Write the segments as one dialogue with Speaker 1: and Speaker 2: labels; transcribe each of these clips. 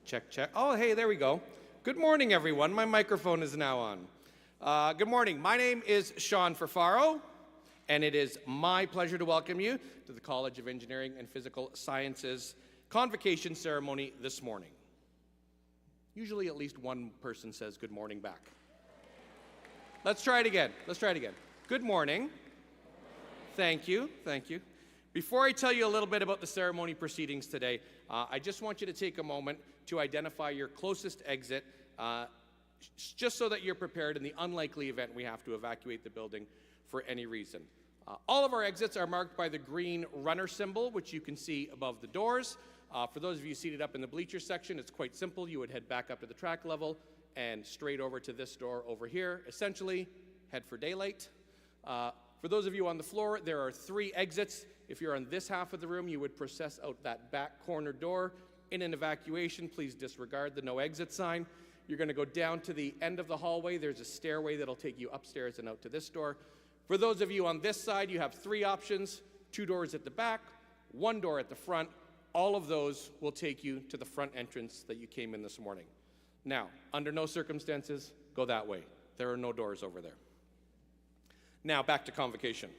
Speaker 1: Check, check. Oh, hey, there we go. Good morning, everyone. My microphone is now on. Good morning. My name is Sean Ferfaro, and it is my pleasure to welcome you to the College of Engineering and Physical Sciences Convocation ceremony this morning. Usually at least one person says good morning back. Let's try it again. Good morning. Thank you. Before I tell you a little bit about the ceremony proceedings today, I just want you to take a moment to identify your closest exit, just so that you're prepared in the unlikely event we have to evacuate the building for any reason. All of our exits are marked by the green runner symbol, which you can see above the doors. For those of you seated up in the bleacher section, it's quite simple. You would head back up to the track level and straight over to this door over here. Essentially, head for daylight. For those of you on the floor, there are 3 exits. If you're on this half of the room, you would process out that back corner door. In an evacuation, please disregard the no exit sign. You're going to go down to the end of the hallway. There's a stairway that'll take you upstairs and out to this door. For those of you on this side, you have 3 options: 2 doors at the back, 1 door at the front. All of those will take you to the front entrance that you came in this morning. Now, under no circumstances, go that way. There are no doors over there. Now, back to convocation.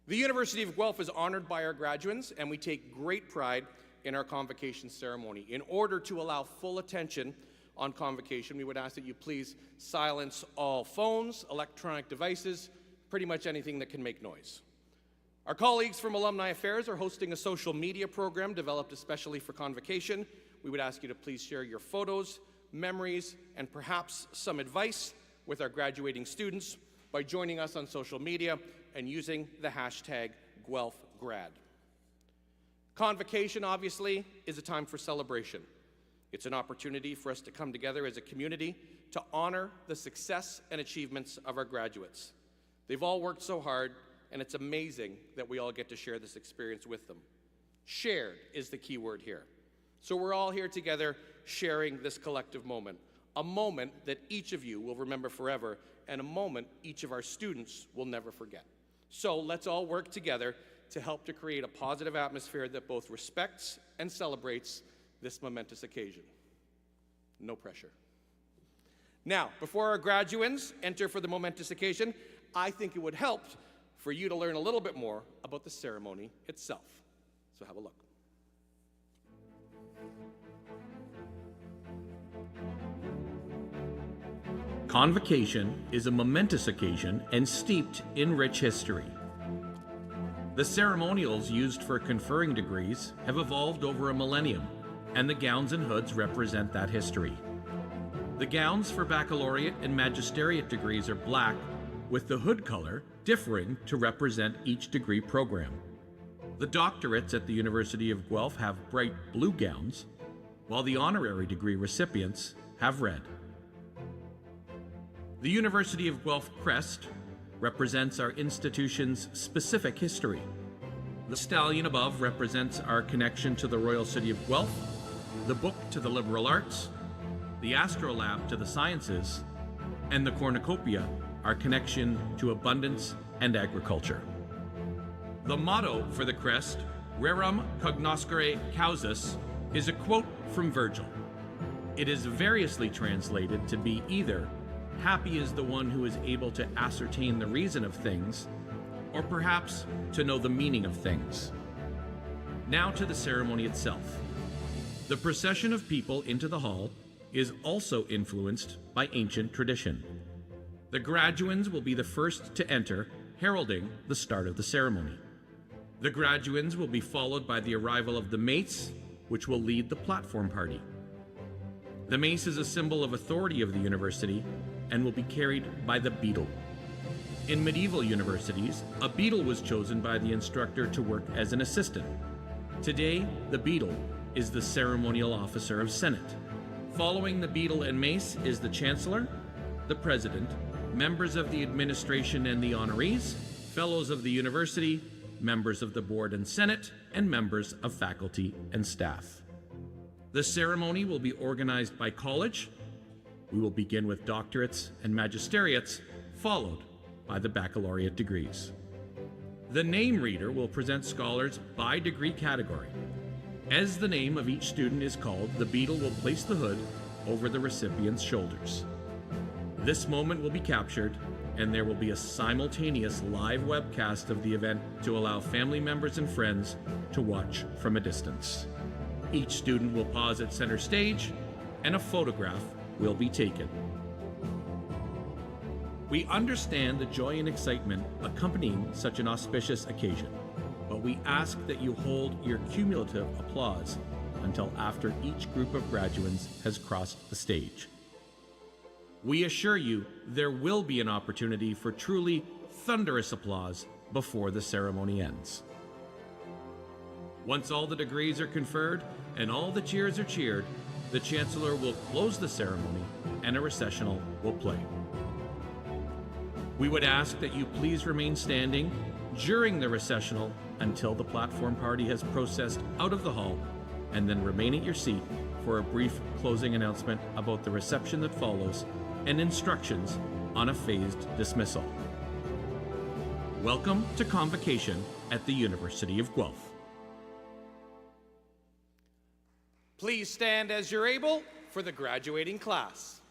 Speaker 1: The University of Guelph is honored by our graduates, and we take great pride in our convocation ceremony. In order to allow full attention on convocation, we would ask that you please silence all phones, electronic devices, pretty much anything that can make noise. Our colleagues from Alumni Affairs are hosting a social media program developed especially for convocation. We would ask you to please share your photos, memories, and perhaps some advice with our graduating students by joining us on social media and using the hashtag #GuelphGrad. Convocation, obviously, is a time for celebration. It's an opportunity for us to come together as a community to honor the success and achievements of our graduates. They've all worked so hard, and it's amazing that we all get to share this experience with them. Shared is the key word here. So we're all here together sharing this collective moment, a moment that each of you will remember forever, and a moment each of our students will never forget. So let's all work together to help to create a positive atmosphere that both respects and celebrates this momentous occasion. No pressure. Now, before our graduands enter for the momentous occasion, I think it would help for you to learn a little bit more about the ceremony itself. So have a look.
Speaker 2: Convocation is a momentous occasion and steeped in rich history. The ceremonials used for conferring degrees have evolved over a millennium, and the gowns and hoods represent that history. The gowns for baccalaureate and magisteriate degrees are black, with the hood color differing to represent each degree program. The doctorates at the University of Guelph have bright blue gowns, while the honorary degree recipients have red. The University of Guelph crest represents our institution's specific history. The stallion above represents our connection to the Royal City of Guelph, the book to the liberal arts, the astrolabe to the sciences, and the cornucopia, our connection to abundance and agriculture. The motto for the crest, Rerum cognoscere causas, is a quote from Virgil. It is variously translated to be either "happy is the one who is able to ascertain the reason of things," or perhaps to know the meaning of things. Now to the ceremony itself. The procession of people into the hall is also influenced by ancient tradition. The graduands will be the first to enter, heralding the start of the ceremony. The graduands will be followed by the arrival of the mace, which will lead the platform party. The mace is a symbol of authority of the university and will be carried by the beadle. In medieval universities, a beadle was chosen by the instructor to work as an assistant. Today, the beadle is the ceremonial officer of Senate. Following the beadle and mace is the chancellor, the president, members of the administration and the honorees, fellows of the university, members of the board and senate, and members of faculty and staff. The ceremony will be organized by college. We will begin with doctorates and magisteriates, followed by the baccalaureate degrees. The name reader will present scholars by degree category. As the name of each student is called, the beadle will place the hood over the recipient's shoulders. This moment will be captured, and there will be a simultaneous live webcast of the event to allow family members and friends to watch from a distance. Each student will pause at center stage, and a photograph will be taken. We understand the joy and excitement accompanying such an auspicious occasion, but we ask that you hold your cumulative applause until after each group of graduates has crossed the stage. We assure you there will be an opportunity for truly thunderous applause before the ceremony ends. Once all the degrees are conferred and all the cheers are cheered, the Chancellor will close the ceremony and a recessional will play. We would ask that you please remain standing during the recessional until the platform party has processed out of the hall, and then remain at your seat for a brief closing announcement about the reception that follows and instructions on a phased dismissal. Welcome to Convocation at the University of Guelph.
Speaker 1: Please stand as you're able for the graduating class.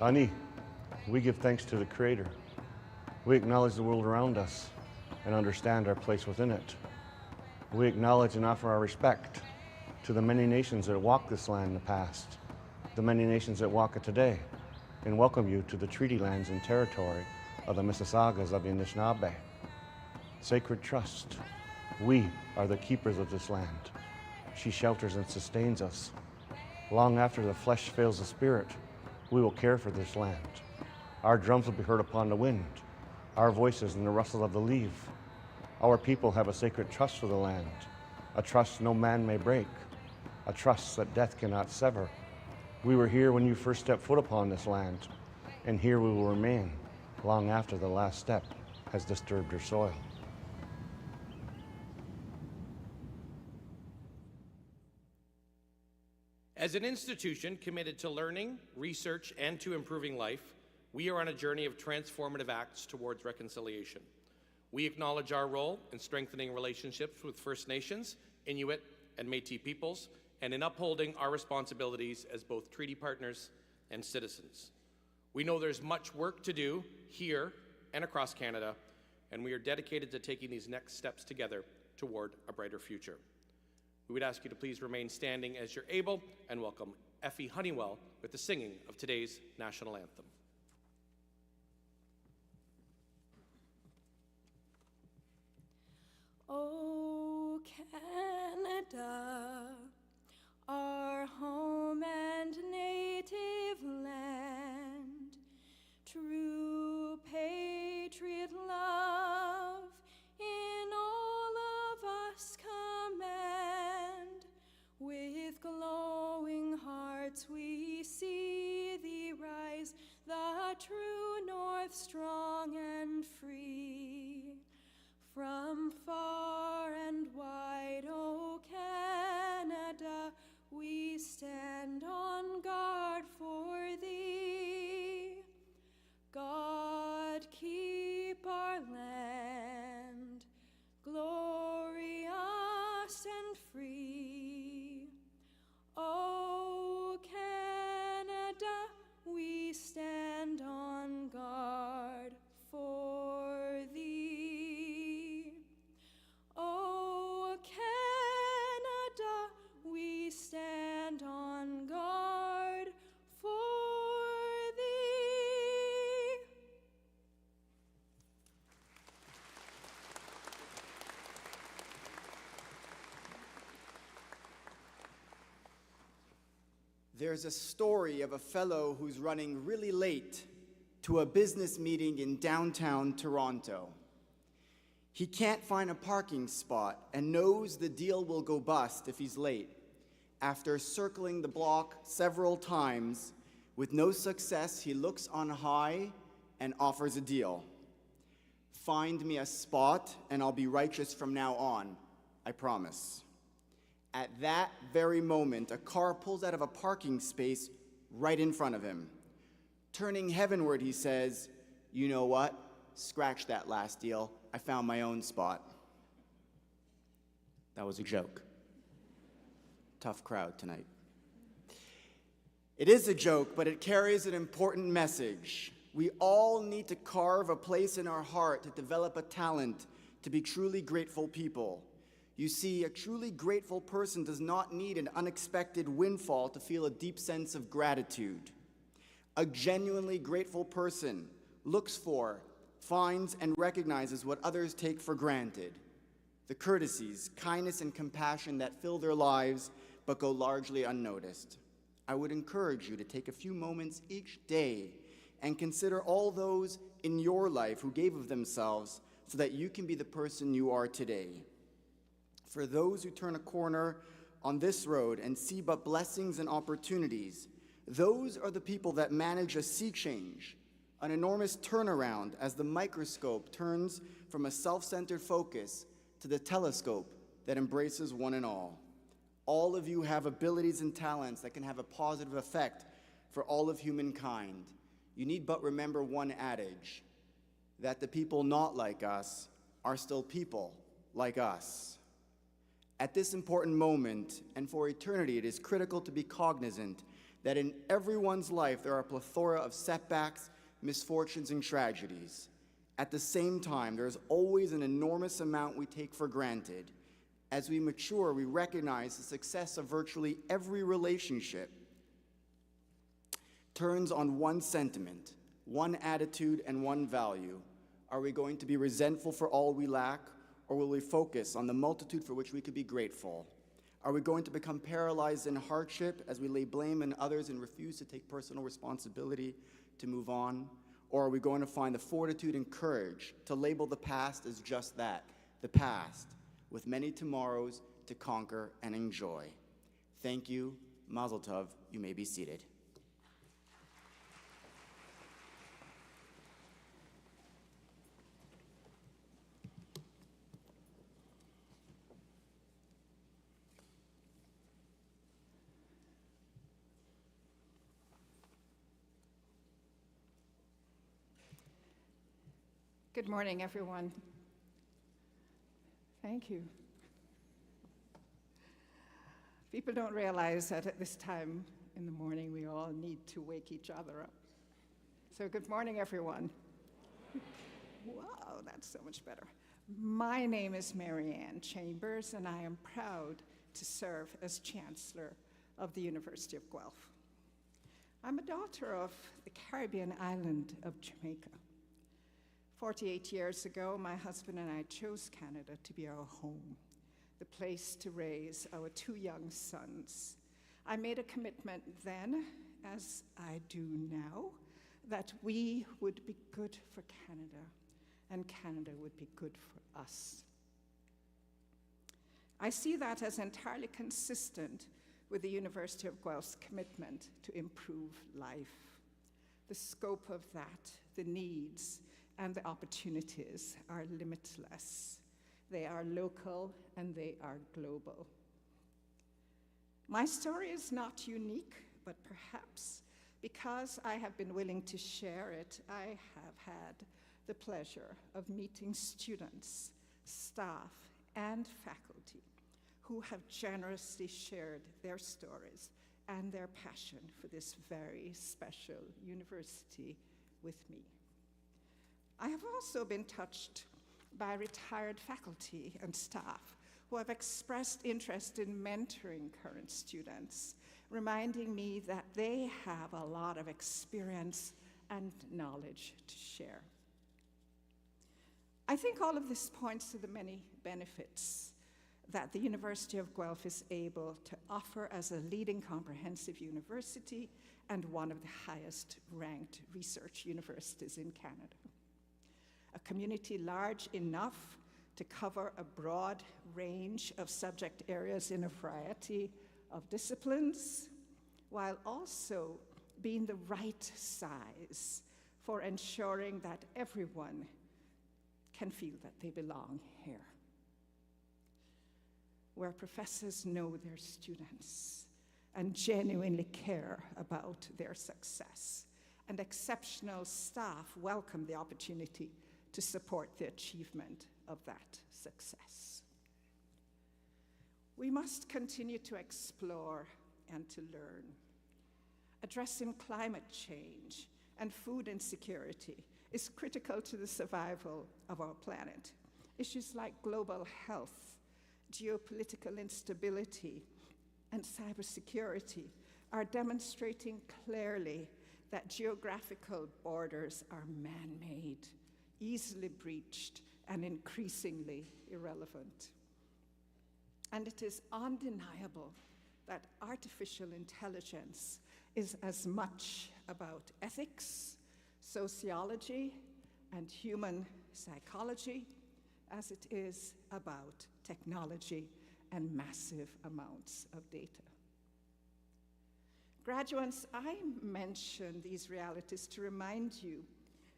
Speaker 3: Ani, we give thanks to the Creator. We acknowledge the world around us and understand our place within it. We acknowledge and offer our respect to the many nations that walked this land in the past, the many nations that walk it today, and welcome you to the treaty lands and territory of the Mississaugas of the Anishinaabe. Sacred trust, we are the keepers of this land. She shelters and sustains us. Long after the flesh fails the spirit, we will care for this land. Our drums will be heard upon the wind, our voices in the rustle of the leaf. Our people have a sacred trust for the land, a trust no man may break, a trust that death cannot sever. We were here when you first stepped foot upon this land, and here we will remain long after the last step has disturbed your soil.
Speaker 1: As an institution committed to learning, research, and to improving life, we are on a journey of transformative acts towards reconciliation. We acknowledge our role in strengthening relationships with First Nations, Inuit, and Métis peoples, and in upholding our responsibilities as both treaty partners and citizens. We know there's much work to do here and across Canada, and we are dedicated to taking these next steps together toward a brighter future. We would ask you to please remain standing as you're able and welcome Effie Honeywell with the singing of today's national anthem.
Speaker 4: Oh, Canada, our home and native land, true patriot love in all of us command. With glowing hearts we see thee rise, the true north strong and free. From far and wide, O Canada, we stand on guard for thee. God keep our land glorious and free. O Canada, we stand on guard for thee. O Canada, we stand on guard for thee.
Speaker 5: There's a story of a fellow who's running really late to a business meeting in downtown Toronto. He can't find a parking spot and knows the deal will go bust if he's late. After circling the block several times, with no success, he looks on high and offers a deal. Find me a spot and I'll be righteous from now on, I promise. At that very moment, a car pulls out of a parking space right in front of him. Turning heavenward, he says, "You know what? Scratch that last deal. I found my own spot." That was a joke. Tough crowd tonight. It is a joke, but it carries an important message. We all need to carve a place in our heart to develop a talent to be truly grateful people. You see, a truly grateful person does not need an unexpected windfall to feel a deep sense of gratitude. A genuinely grateful person looks for, finds, and recognizes what others take for granted. The courtesies, kindness, and compassion that fill their lives but go largely unnoticed. I would encourage you to take a few moments each day and consider all those in your life who gave of themselves so that you can be the person you are today. For those who turn a corner on this road and see but blessings and opportunities, those are the people that manage a sea change, an enormous turnaround as the microscope turns from a self-centered focus to the telescope that embraces one and all. All of you have abilities and talents that can have a positive effect for all of humankind. You need but remember one adage, that the people not like us are still people like us. At this important moment, and for eternity, it is critical to be cognizant that in everyone's life there are a plethora of setbacks, misfortunes, and tragedies. At the same time, there's always an enormous amount we take for granted. As we mature, we recognize the success of virtually every relationship turns on one sentiment, one attitude, and one value. Are we going to be resentful for all we lack, or will we focus on the multitude for which we could be grateful? Are we going to become paralyzed in hardship as we lay blame on others and refuse to take personal responsibility to move on? Or are we going to find the fortitude and courage to label the past as just that, the past, with many tomorrows to conquer and enjoy? Thank you. Mazel tov. You may be seated.
Speaker 6: Good morning, everyone. Thank you. People don't realize that at this time in the morning we all need to wake each other up. So good morning, everyone. Wow, that's so much better. My name is Mary Ann Chambers, and I am proud to serve as Chancellor of the University of Guelph. I'm a daughter of the Caribbean island of Jamaica. 48 years ago, my husband and I chose Canada to be our home, the place to raise our two young sons. I made a commitment then, as I do now, that we would be good for Canada, and Canada would be good for us. I see that as entirely consistent with the University of Guelph's commitment to improve life. The scope of that, the needs, and the opportunities are limitless. They are local and they are global. My story is not unique, but perhaps because I have been willing to share it, I have had the pleasure of meeting students, staff, and faculty who have generously shared their stories and their passion for this very special university with me. I have also been touched by retired faculty and staff who have expressed interest in mentoring current students, reminding me that they have a lot of experience and knowledge to share. I think all of this points to the many benefits that the University of Guelph is able to offer as a leading comprehensive university and one of the highest ranked research universities in Canada. A community large enough to cover a broad range of subject areas in a variety of disciplines, while also being the right size for ensuring that everyone can feel that they belong here. Where professors know their students and genuinely care about their success, and exceptional staff welcome the opportunity to support the achievement of that success. We must continue to explore and to learn. Addressing climate change and food insecurity is critical to the survival of our planet. Issues like global health, geopolitical instability, and cybersecurity are demonstrating clearly that geographical borders are man-made, easily breached, and increasingly irrelevant. And it is undeniable that artificial intelligence is as much about ethics, sociology, and human psychology as it is about technology and massive amounts of data. Graduates, I mention these realities to remind you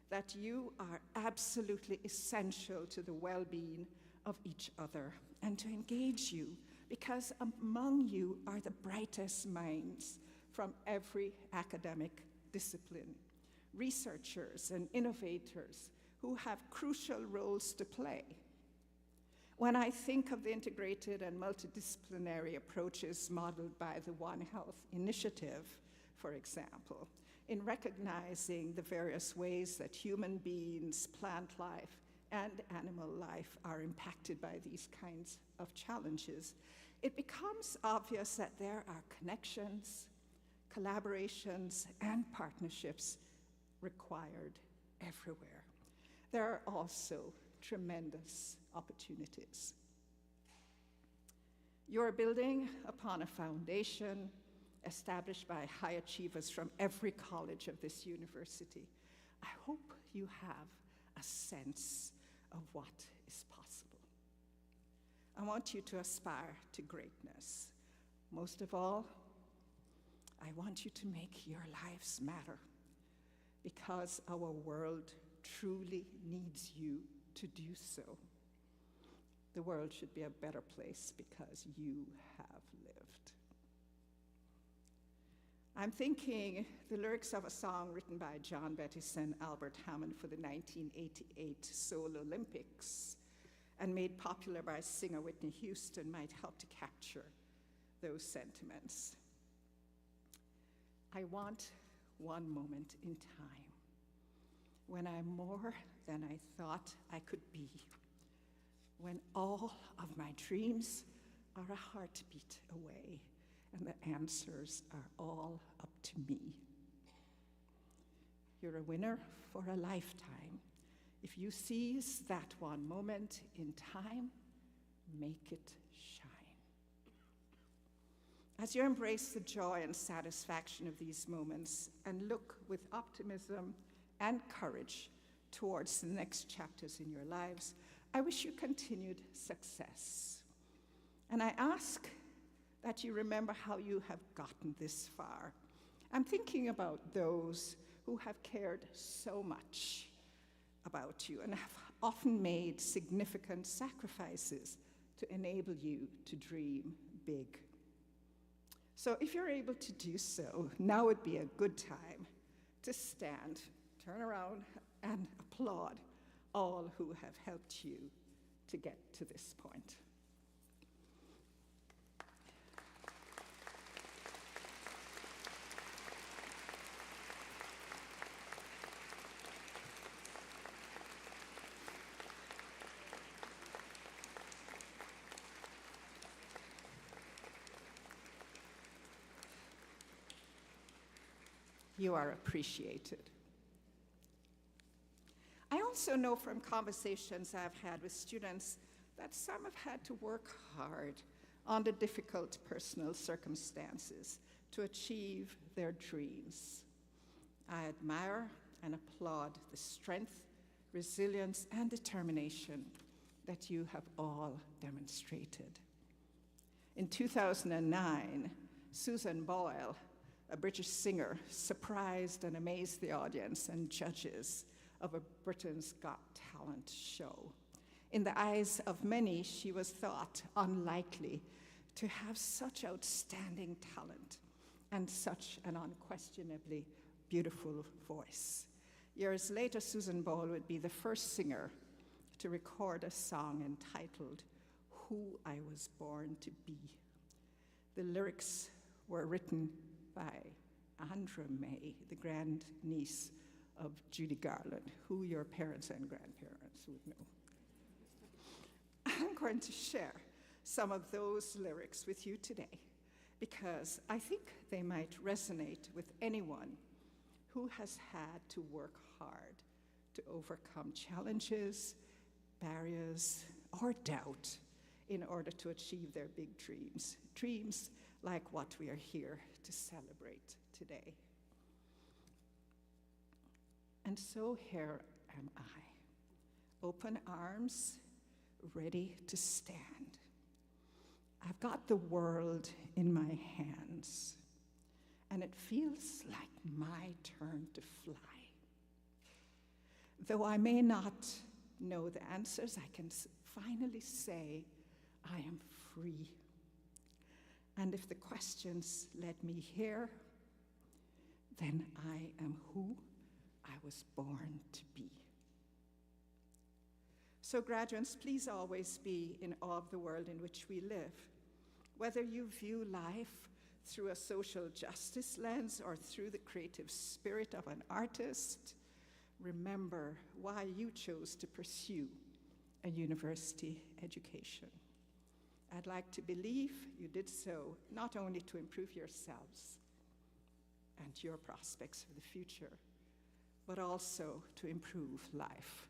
Speaker 6: that you are absolutely essential to the well-being of each other and to engage you, because among you are the brightest minds from every academic discipline, researchers and innovators who have crucial roles to play. When I think of the integrated and multidisciplinary approaches modeled by the One Health Initiative for example, in recognizing the various ways that human beings, plant life, and animal life are impacted by these kinds of challenges, it becomes obvious that there are connections, collaborations, and partnerships required everywhere. There are also tremendous opportunities. You're building upon a foundation established by high achievers from every college of this university. I hope you have a sense of what is possible. I want you to aspire to greatness. Most of all, I want you to make your lives matter, because our world truly needs you to do so. The world should be a better place because you have lived. I'm thinking the lyrics of a song written by John Bettis and Albert Hammond for the 1988 Seoul Olympics and made popular by singer Whitney Houston might help to capture those sentiments. I want one moment in time when I'm more than I thought I could be, when all of my dreams are a heartbeat away and the answers are all up to me. You're a winner for a lifetime. If you seize that one moment in time, make it shine. As you embrace the joy and satisfaction of these moments and look with optimism and courage towards the next chapters in your lives, I wish you continued success. And I ask that you remember how you have gotten this far. I'm thinking about those who have cared so much about you and have often made significant sacrifices to enable you to dream big. So if you're able to do so, now would be a good time to stand, turn around, and applaud all who have helped you to get to this point. You are appreciated. I also know from conversations I've had with students that some have had to work hard under difficult personal circumstances to achieve their dreams. I admire and applaud the strength, resilience, and determination that you have all demonstrated. In 2009, Susan Boyle, a British singer, surprised and amazed the audience and judges of a Britain's Got Talent show. In the eyes of many, she was thought unlikely to have such outstanding talent and such an unquestionably beautiful voice. Years later, Susan Boyle would be the first singer to record a song entitled Who I Was Born to Be. The lyrics were written by Andra May, the grandniece of Judy Garland, who your parents and grandparents would know. I'm going to share some of those lyrics with you today because I think they might resonate with anyone who has had to work hard to overcome challenges, barriers, or doubt in order to achieve their big dreams, dreams like what we are here to celebrate today. And so here am I, open arms, ready to stand. I've got the world in my hands, and it feels like my turn to fly. Though I may not know the answers, I can finally say I am free. And if the questions led me here, then I am who I was born to be. So graduates, please always be in awe of the world in which we live. Whether you view life through a social justice lens or through the creative spirit of an artist, remember why you chose to pursue a university education. I'd like to believe you did so not only to improve yourselves and your prospects for the future, but also to improve life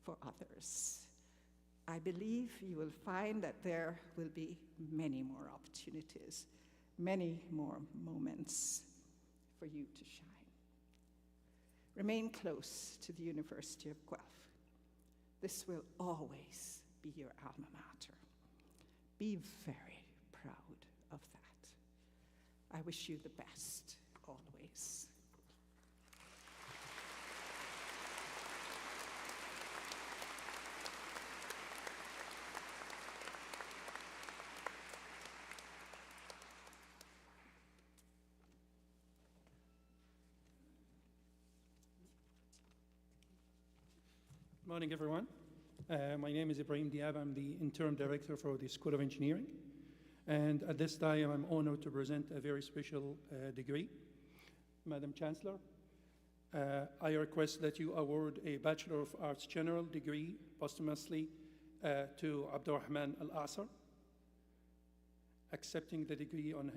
Speaker 6: for others. I believe you will find that there will be many more opportunities, many more moments for you to shine. Remain close to the University of Guelph. This will always be your alma mater. Be very proud of that. I wish you the best, always.
Speaker 7: Morning, everyone. My name is Ibrahim Diab. I'm the interim director for the School of Engineering. And at this time, I'm honored to present a very special degree. Madam Chancellor, I request that you award a Bachelor of Arts General degree posthumously to Abdurrahman Al-Asr. Accepting the degree on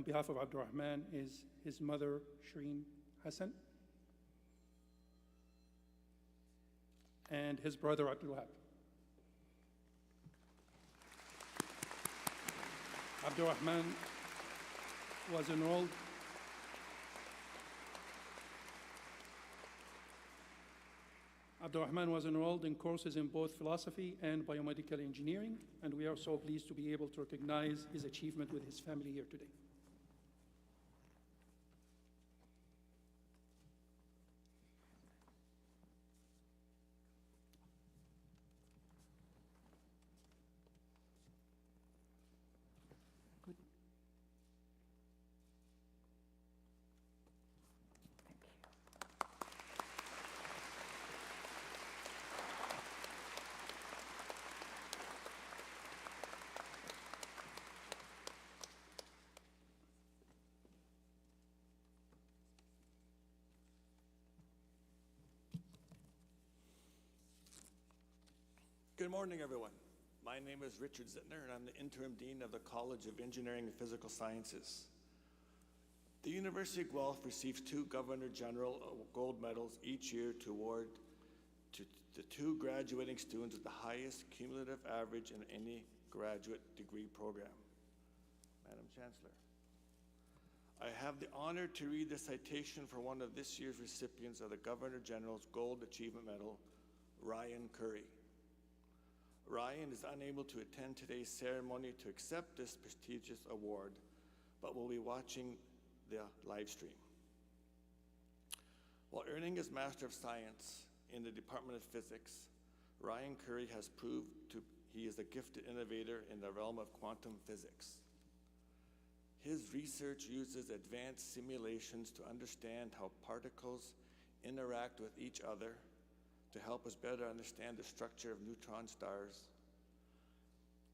Speaker 7: behalf of Abdurrahman is his mother, Shireen Hassan, and his brother, Abdul Wahab. Abdurrahman was enrolled in courses in both philosophy and biomedical engineering, and we are so pleased to be able to recognize his achievement with his family here today.
Speaker 8: Good morning, everyone. My name is Richard Zittner, and I'm the Interim Dean of the College of Engineering and Physical Sciences. The University of Guelph receives 2 Governor General gold medals each year to award to the 2 graduating students with the highest cumulative average in any graduate degree program. Madam Chancellor, I have the honor to read the citation for one of this year's recipients of the Governor General's Gold Achievement Medal, Ryan Curry. Ryan is unable to attend today's ceremony to accept this prestigious award, but will be watching the live stream. While earning his Master of Science in the Department of Physics, Ryan Curry has proved he is a gifted innovator in the realm of quantum physics. His research uses advanced simulations to understand how particles interact with each other to help us better understand the structure of neutron stars.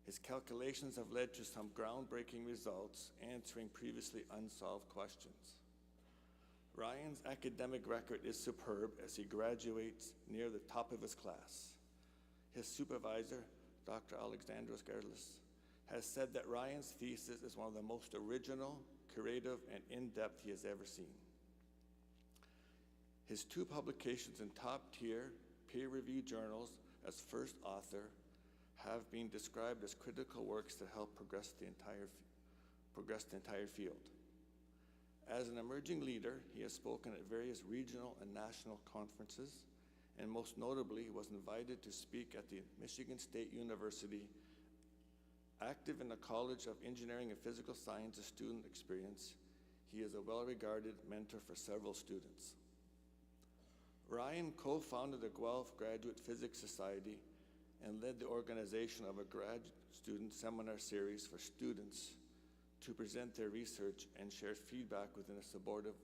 Speaker 8: His calculations have led to some groundbreaking results, answering previously unsolved questions. Ryan's academic record is superb as he graduates near the top of his class. His supervisor, Dr. Alexandros Gerlis, has said that Ryan's thesis is one of the most original, creative, and in-depth he has ever seen. His 2 publications in top-tier, peer-reviewed journals as first author have been described as critical works that help progress the entire field. As an emerging leader, he has spoken at various regional and national conferences, and most notably was invited to speak at the Michigan State University. Active in the College of Engineering and Physical Sciences student experience, he is a well-regarded mentor for several students. Ryan co-founded the Guelph Graduate Physics Society and led the organization of a grad student seminar series for students to present their research and share feedback within a supportive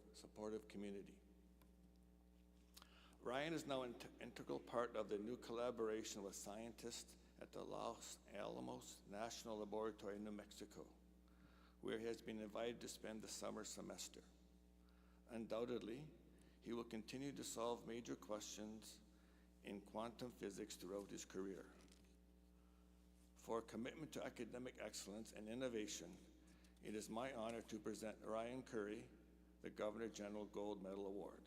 Speaker 8: community. Ryan is now an integral part of the new collaboration with scientists at the Los Alamos National Laboratory in New Mexico. where he has been invited to spend the summer semester. Undoubtedly, he will continue to solve major questions in quantum physics throughout his career. For a commitment to academic excellence and innovation, it is my honor to present Ryan Curry the Governor General Gold Medal Award.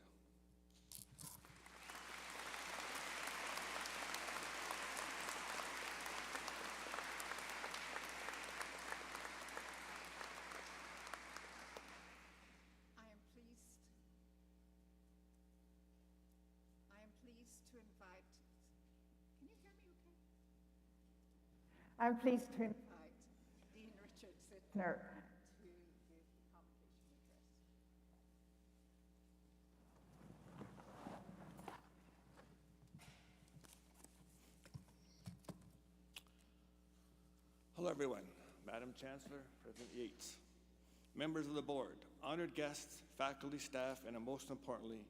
Speaker 6: I'm pleased to invite Dean Richard Zittner to give the convocation address.
Speaker 8: Hello, everyone. Madam Chancellor, President Yates, members of the board, honored guests, faculty, staff, and most importantly,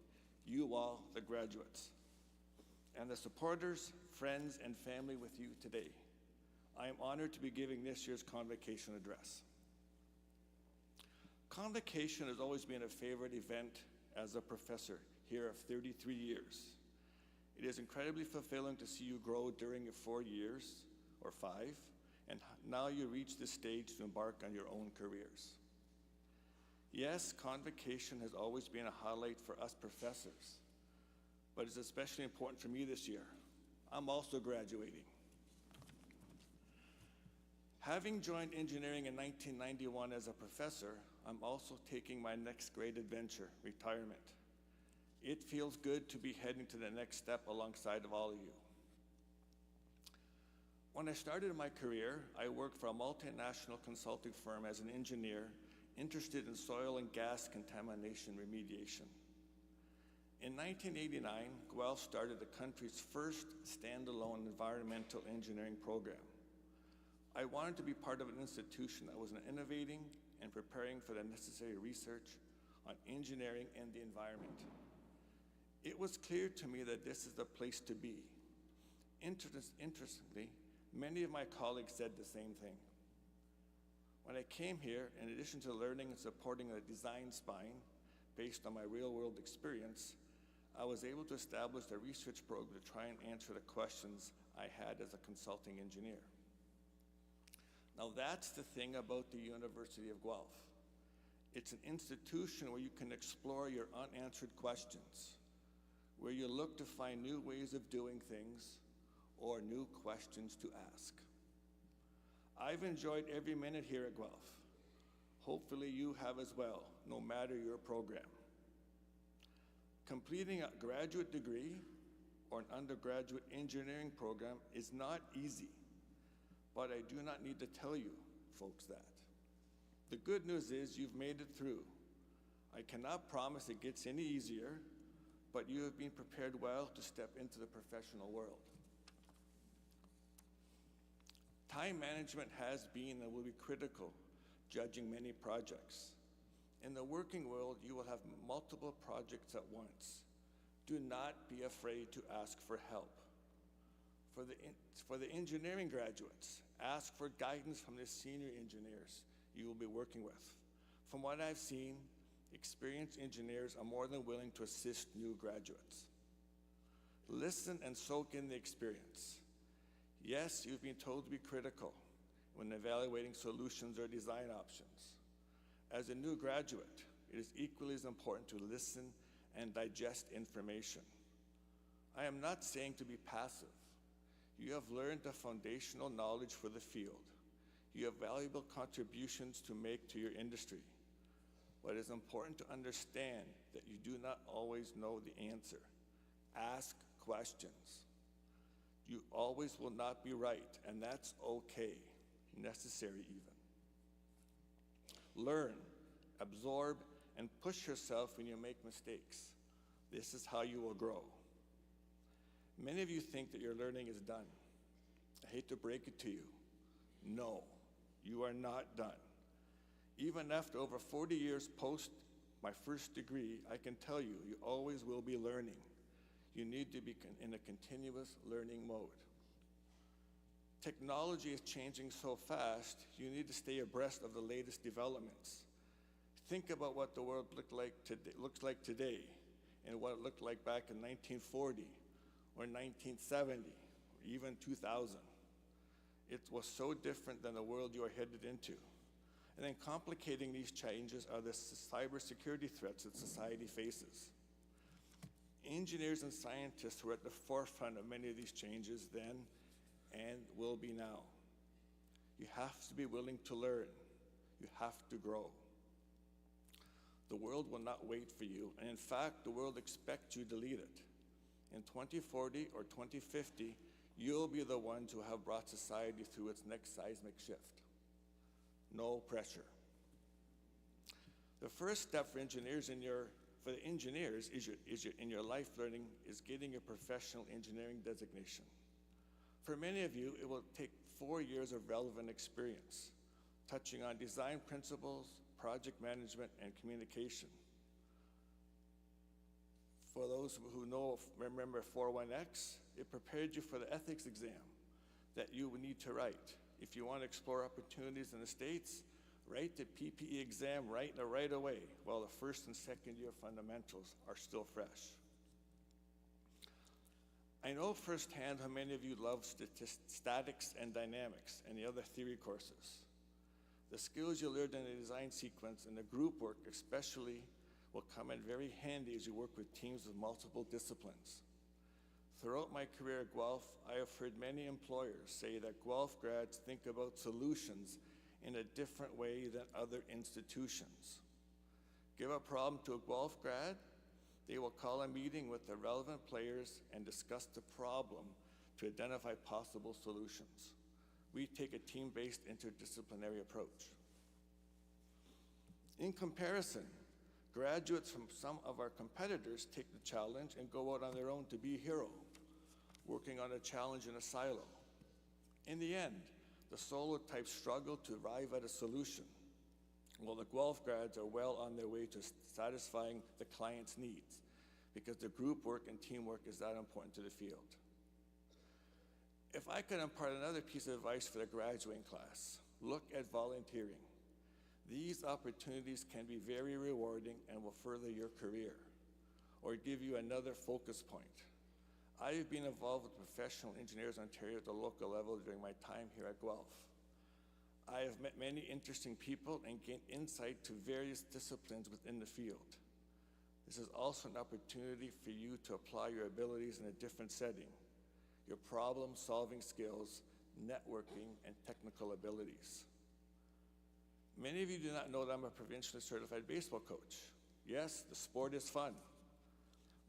Speaker 8: you all, the graduates, and the supporters, friends, and family with you today. I am honored to be giving this year's Convocation address. Convocation has always been a favorite event as a professor here of 33 years. It is incredibly fulfilling to see you grow during your 4 years, or 5, and now you reach this stage to embark on your own careers. Yes, Convocation has always been a highlight for us professors, but it's especially important for me this year. I'm also graduating. Having joined engineering in 1991 as a professor, I'm also taking my next great adventure, retirement. It feels good to be heading to the next step alongside of all of you. When I started my career, I worked for a multinational consulting firm as an engineer interested in soil and gas contamination remediation. In 1989, Guelph started the country's first standalone environmental engineering program. I wanted to be part of an institution that was innovating and preparing for the necessary research on engineering and the environment. It was clear to me that this is the place to be. Interestingly, many of my colleagues said the same thing. When I came here, in addition to learning and supporting a design spine based on my real-world experience, I was able to establish a research program to try and answer the questions I had as a consulting engineer. Now that's the thing about the University of Guelph. It's an institution where you can explore your unanswered questions, where you look to find new ways of doing things or new questions to ask. I've enjoyed every minute here at Guelph. Hopefully you have as well, no matter your program. Completing a graduate degree or an undergraduate engineering program is not easy. But I do not need to tell you folks that. The good news is you've made it through. I cannot promise it gets any easier, but you have been prepared well to step into the professional world. Time management has been and will be critical, judging many projects. In the working world, you will have multiple projects at once. Do not be afraid to ask for help. For the engineering graduates, ask for guidance from the senior engineers you will be working with. From what I've seen, experienced engineers are more than willing to assist new graduates. Listen and soak in the experience. Yes, you've been told to be critical when evaluating solutions or design options. As a new graduate, it is equally as important to listen and digest information. I am not saying to be passive. You have learned the foundational knowledge for the field. You have valuable contributions to make to your industry. But it is important to understand that you do not always know the answer. Ask questions. You always will not be right, and that's okay, necessary even. Learn, absorb, and push yourself when you make mistakes. This is how you will grow. Many of you think that your learning is done. I hate to break it to you. No, you are not done. Even after over 40 years post my first degree, I can tell you, you always will be learning. You need to be in a continuous learning mode. Technology is changing so fast, you need to stay abreast of the latest developments. Think about what the world looks like today and what it looked like back in 1940 or 1970, or even 2000. It was so different than the world you are headed into. And then complicating these changes are the cybersecurity threats that society faces. Engineers and scientists were at the forefront of many of these changes then and will be now. You have to be willing to learn. You have to grow. The world will not wait for you, and in fact, the world expects you to lead it. In 2040 or 2050, you'll be the ones who have brought society through its next seismic shift. No pressure. The first step for engineers in your life learning is getting a professional engineering designation. For many of you, it will take 4 years of relevant experience, touching on design principles, project management, and communication. For those who remember 41X, it prepared you for the ethics exam that you would need to write. If you want to explore opportunities in the States, write the PPE exam right away, while the first and second year fundamentals are still fresh. I know firsthand how many of you love statics and dynamics and the other theory courses. The skills you learned in the design sequence and the group work especially will come in very handy as you work with teams of multiple disciplines. Throughout my career at Guelph, I have heard many employers say that Guelph grads think about solutions in a different way than other institutions. Give a problem to a Guelph grad, they will call a meeting with the relevant players and discuss the problem to identify possible solutions. We take a team-based interdisciplinary approach. In comparison, graduates from some of our competitors take the challenge and go out on their own to be a hero, working on a challenge in a silo. In the end, the solo types struggle to arrive at a solution, while the Guelph grads are well on their way to satisfying the client's needs, because the group work and teamwork is that important to the field. If I could impart another piece of advice for the graduating class, look at volunteering. These opportunities can be very rewarding and will further your career or give you another focus point. I have been involved with Professional Engineers Ontario at the local level during my time here at Guelph. I have met many interesting people and gained insight to various disciplines within the field. This is also an opportunity for you to apply your abilities in a different setting, your problem-solving skills, networking, and technical abilities. Many of you do not know that I'm a provincially certified baseball coach. Yes, the sport is fun,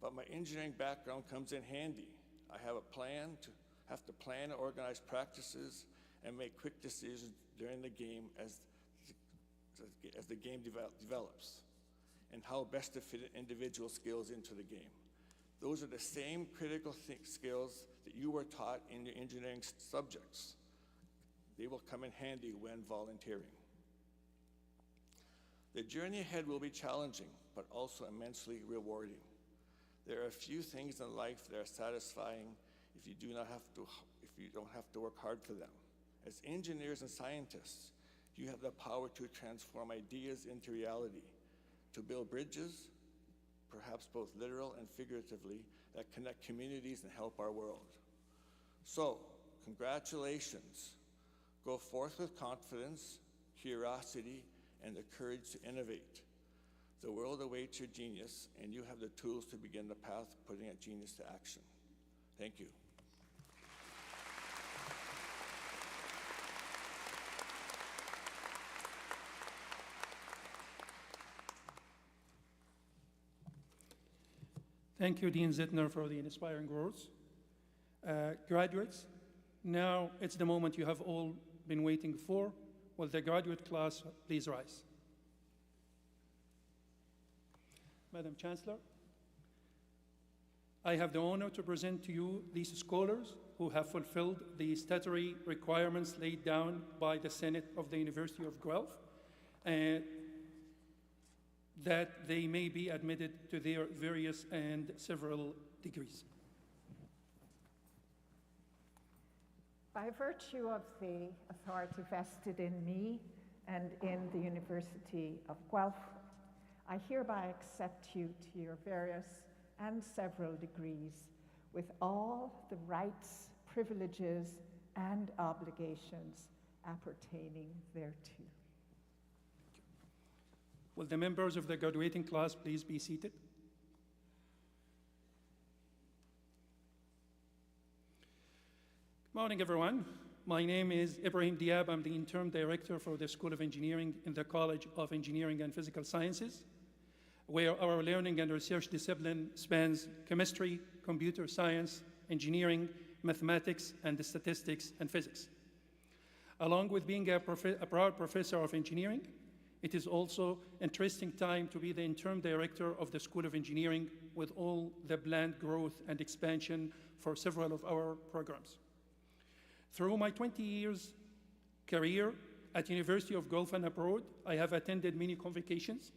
Speaker 8: but my engineering background comes in handy. I have to plan and organize practices and make quick decisions during the game as the game develops, and how best to fit individual skills into the game. Those are the same critical skills that you were taught in your engineering subjects. They will come in handy when volunteering. The journey ahead will be challenging, but also immensely rewarding. There are a few things in life that are satisfying if you don't have to work hard for them. As engineers and scientists, you have the power to transform ideas into reality, to build bridges, perhaps both literal and figuratively, that connect communities and help our world. So, congratulations. Go forth with confidence, curiosity, and the courage to innovate. The world awaits your genius, and you have the tools to begin the path of putting that genius to action. Thank you.
Speaker 7: Thank you, Dean Zittner, for the inspiring words. Graduates, now it's the moment you have all been waiting for. Will the graduate class please rise? Madam Chancellor, I have the honor to present to you these scholars who have fulfilled the statutory requirements laid down by the Senate of the University of Guelph, and that they may be admitted to their various and several degrees.
Speaker 6: By virtue of the authority vested in me and in the University of Guelph, I hereby accept you to your various and several degrees with all the rights, privileges, and obligations appertaining thereto.
Speaker 7: Will the members of the graduating class please be seated? Good morning, everyone. My name is Ibrahim Diab. I'm the interim director for the School of Engineering in the College of Engineering and Physical Sciences, where our learning and research discipline spans chemistry, computer science, engineering, mathematics, and statistics and physics. Along with being a proud professor of engineering, it is also an interesting time to be the interim director of the School of Engineering with all the planned growth and expansion for several of our programs. Through my 20 years career at University of Guelph and abroad, I have attended many convocations.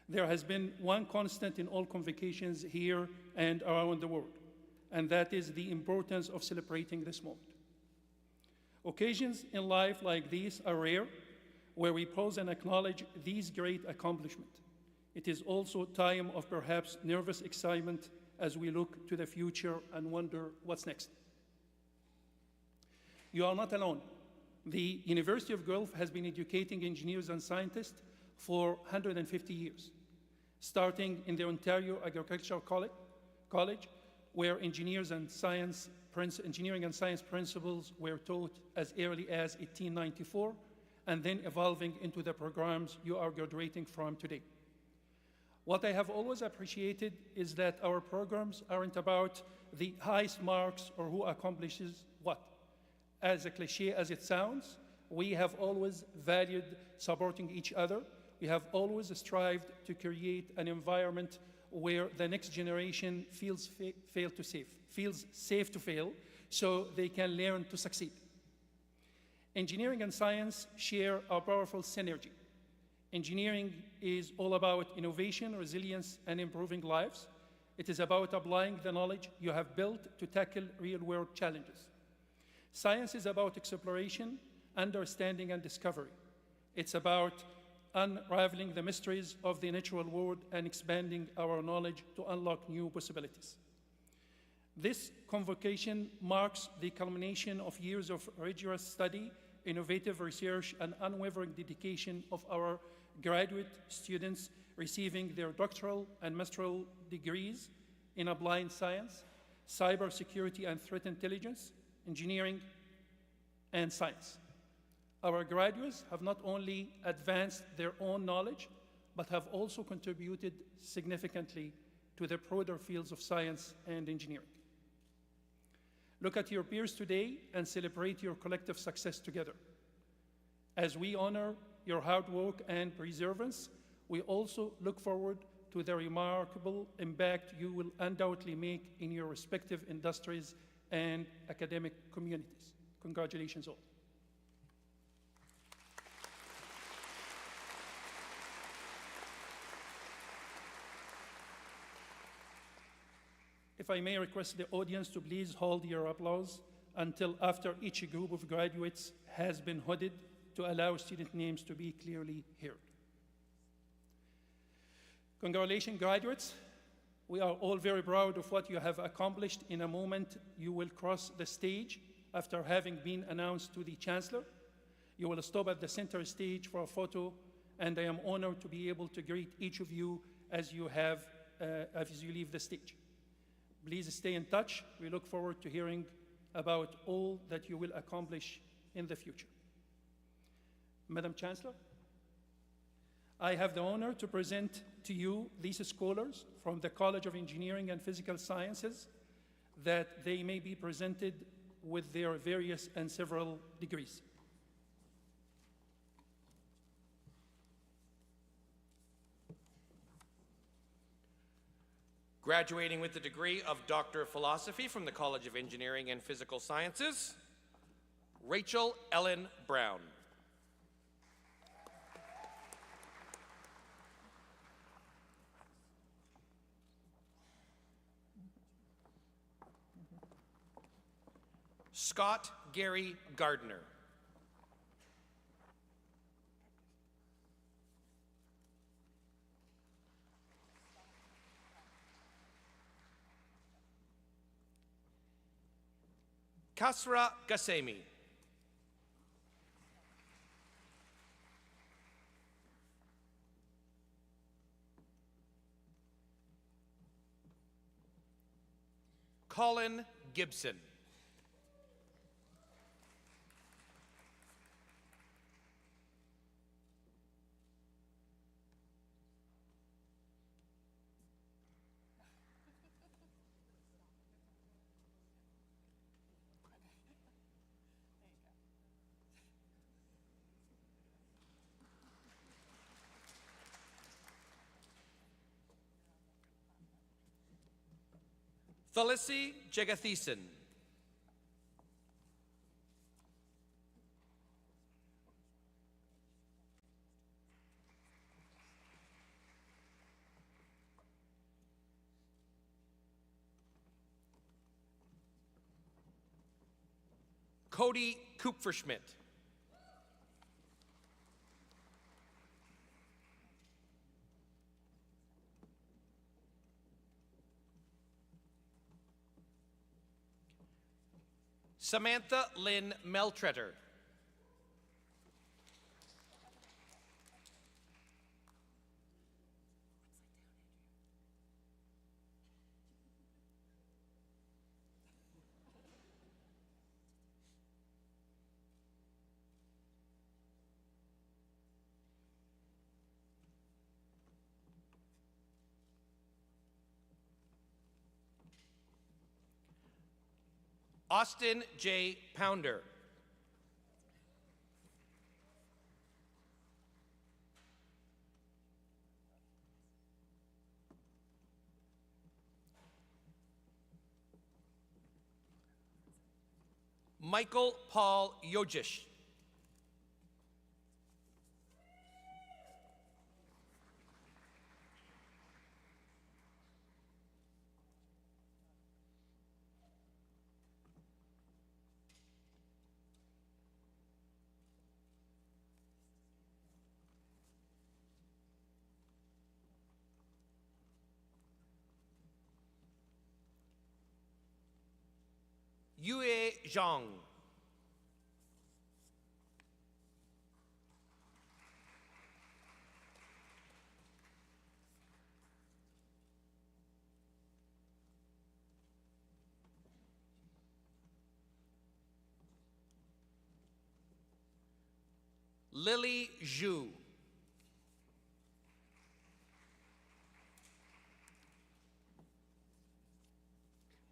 Speaker 7: There has been one constant in all convocations here and around the world, and that is the importance of celebrating this moment. Occasions in life like these are rare, where we pause and acknowledge these great accomplishments. It is also a time of perhaps nervous excitement as we look to the future and wonder what's next. You are not alone. The University of Guelph has been educating engineers and scientists for 150 years, starting in the Ontario Agricultural College, where engineering and science principles were taught as early as 1894, and then evolving into the programs you are graduating from today. What I have always appreciated is that our programs aren't about the highest marks or who accomplishes what. As a cliche as it sounds, we have always valued supporting each other. We have always strived to create an environment where the next generation feels safe to fail, so they can learn to succeed. Engineering and science share a powerful synergy. Engineering is all about innovation, resilience, and improving lives. It is about applying the knowledge you have built to tackle real-world challenges. Science is about exploration, understanding, and discovery. It's about unraveling the mysteries of the natural world and expanding our knowledge to unlock new possibilities. This convocation marks the culmination of years of rigorous study, innovative research, and unwavering dedication of our graduate students receiving their doctoral and master's degrees in applied science, cybersecurity and threat intelligence, engineering, and science. Our graduates have not only advanced their own knowledge, but have also contributed significantly to the broader fields of science and engineering. Look at your peers today and celebrate your collective success together. As we honor your hard work and perseverance, we also look forward to the remarkable impact you will undoubtedly make in your respective industries and academic communities. Congratulations all. If I may request the audience to please hold your applause until after each group of graduates has been hooded to allow student names to be clearly heard. Congratulations, graduates. We are all very proud of what you have accomplished. In a moment, you will cross the stage after having been announced to the Chancellor. You will stop at the center stage for a photo, and I am honored to be able to greet each of you as you leave the stage. Please stay in touch. We look forward to hearing about all that you will accomplish in the future. Madam Chancellor, I have the honor to present to you these scholars from the College of Engineering and Physical Sciences, that they may be presented with their various and several degrees.
Speaker 1: Graduating with the degree of Doctor of Philosophy from the College of Engineering and Physical Sciences, Rachel Ellen Brown. Scott Gary Gardner. Kasra Gassemi. Colin Gibson. Thalisi Jegathesan. Cody Kupferschmidt. Samantha Lynn Meltretter. Austin J. Pounder. Michael Paul Yojish. Yue Zhang. Lily Zhu.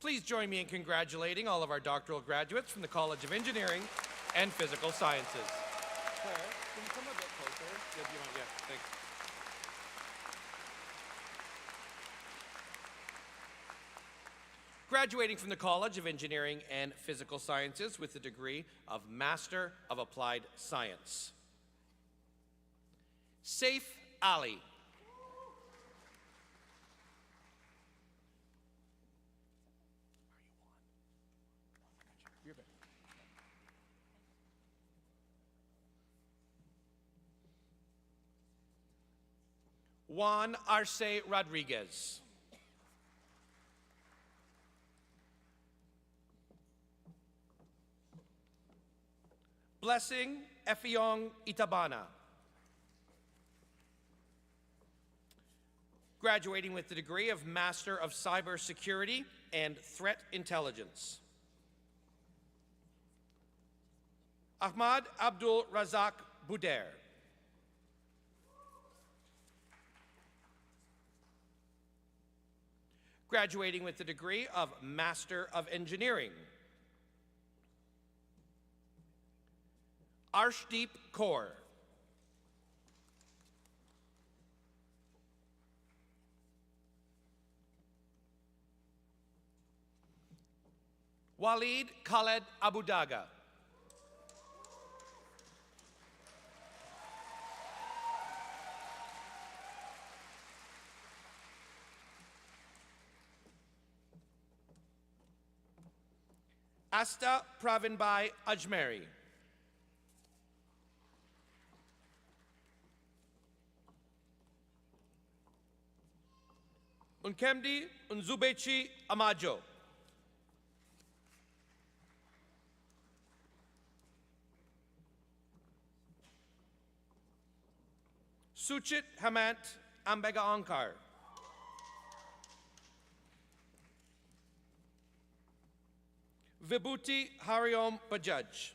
Speaker 1: Please join me in congratulating all of our doctoral graduates from the College of Engineering and Physical Sciences. Claire, can you come a bit closer? Yeah, thanks. Graduating from the College of Engineering and Physical Sciences with the degree of Master of Applied Science. Saif Ali. Juan Arce Rodriguez. Blessing Effiong Itabana. Graduating with the degree of Master of Cybersecurity and Threat Intelligence. Ahmad Abdul Razak Bouder. Graduating with the degree of Master of Engineering. Arshdeep Kaur. Walid Khaled Abudaga. Asta Pravinbai Ajmeri. Unkemdi Unzubechi Amajo. Suchit Hamant Ambega Ankar. Vibhuti Hariom Bajaj.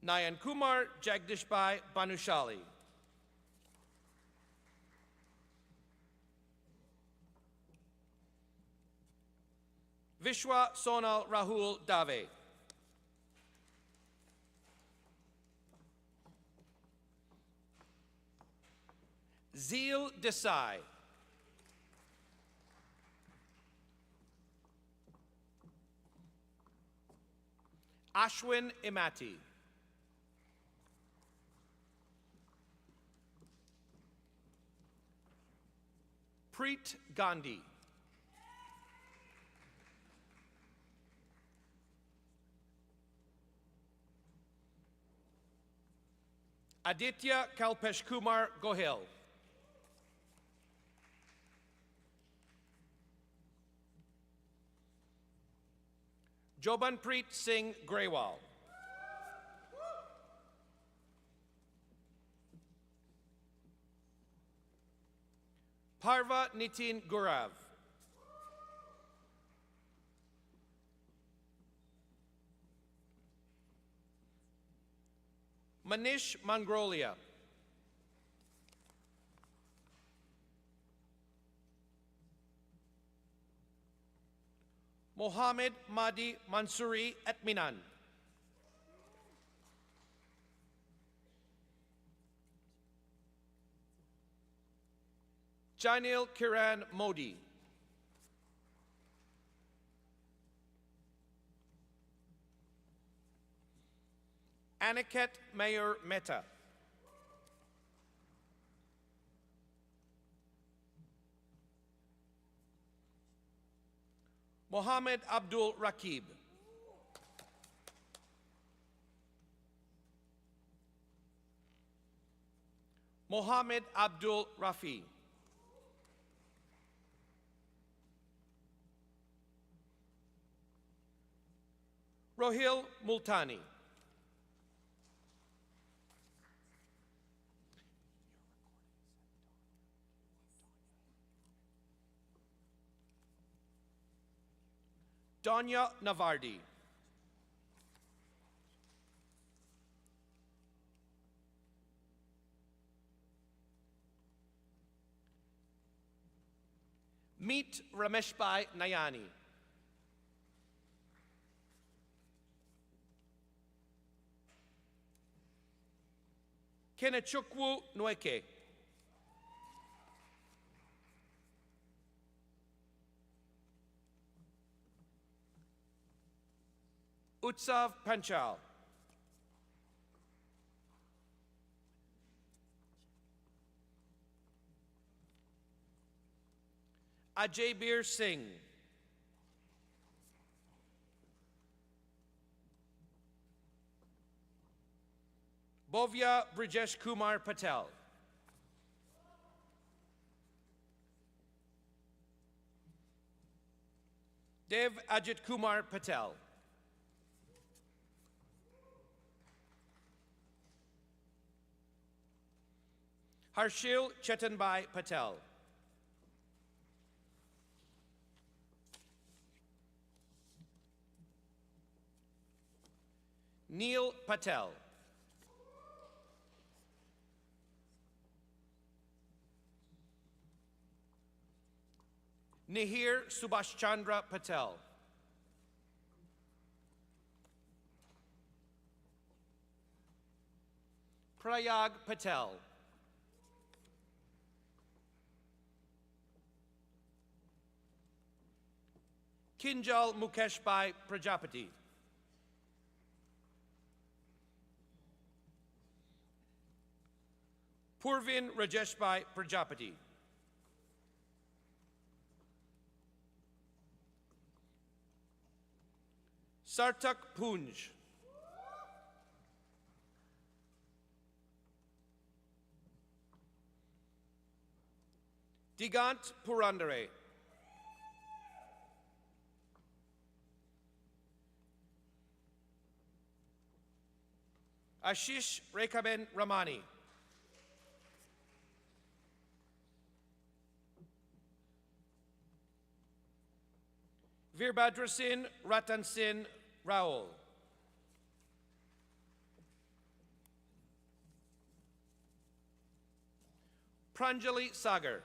Speaker 1: Nayan Kumar Jagdishbai Banushali. Vishwa Sonal Rahul Dave. Zeel Desai. Ashwin Imati. Preet Gandhi. Aditya Kalpesh Kumar Gohil. Jobanpreet Singh Grewal. Parva Nitin Gurav. Manish Mangrolia. Mohammed Mahdi Mansouri Atminan. Janil Kiran Modi. Aniket Mayor Mehta. Mohammed Abdul Rakib. Mohammed Abdul Rafi. Rohil Multani. Danya Navardi. Meet Rameshbai Nayani. Kenechukwu Nweke. Utsav Panchal. Ajay Bir Singh. Bovya Brijesh Kumar Patel. Dev Ajit Kumar Patel. Harshil Chetanbhai Patel. Neil Patel. Nihir Subhash Chandra Patel. Prayag Patel. Kinjal Mukeshbhai Prajapati. Purvin Rajeshbhai Prajapati. Sartak Punj. Digant Purandare. Ashish Rekaben Ramani. Veerbhadra Singh Ratan Singh Raul. Pranjali Sagar.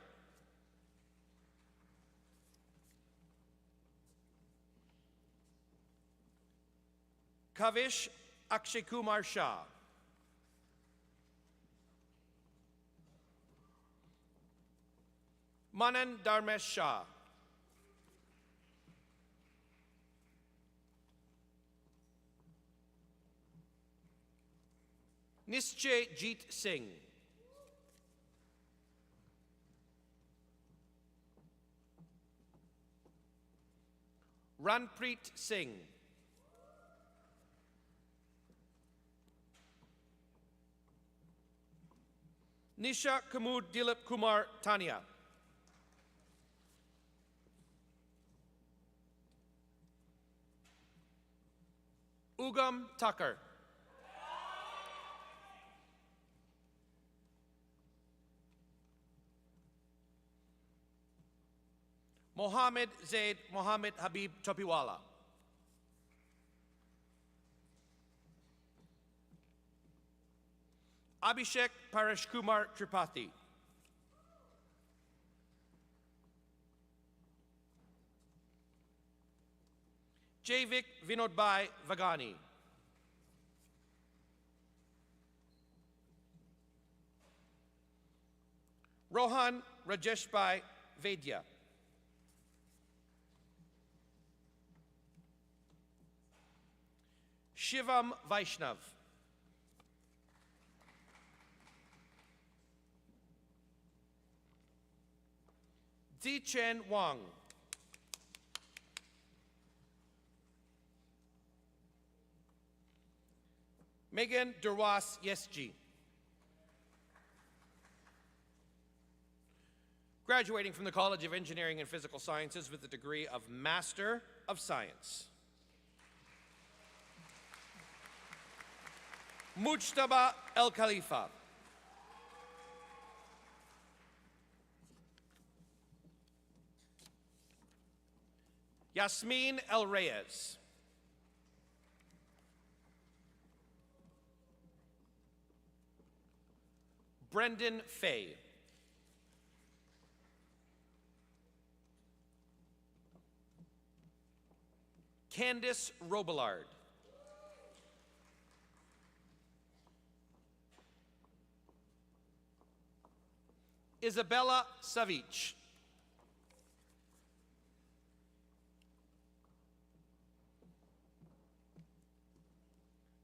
Speaker 1: Kavish Akshay Kumar Shah. Manan Dharmesh Shah. Nischay Jeet Singh. Ranpreet Singh. Nisha Kamud Dilip Kumar Tania. Ugam Tucker. Mohammed Zaid Mohammed Habib Topiwala. Abhishek Paresh Kumar Tripathi. Javik Vinodbhai Vagani. Rohan Rajeshbhai Vedya. Shivam Vaishnav. Zichen Wang. Megan Durwas Yesji. Graduating from the College of Engineering and Physical Sciences with the degree of Master of Science. Mujtaba El Khalifa. Yasmin El Reyes. Brendan Fay. Candice Robillard. Isabella Savich.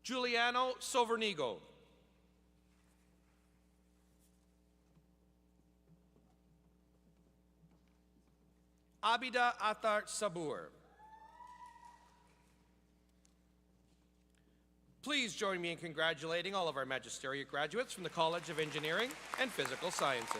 Speaker 1: Giuliano Sovernigo. Abida Athar Sabur. Please join me in congratulating all of our magisterial graduates from the College of Engineering and Physical Sciences.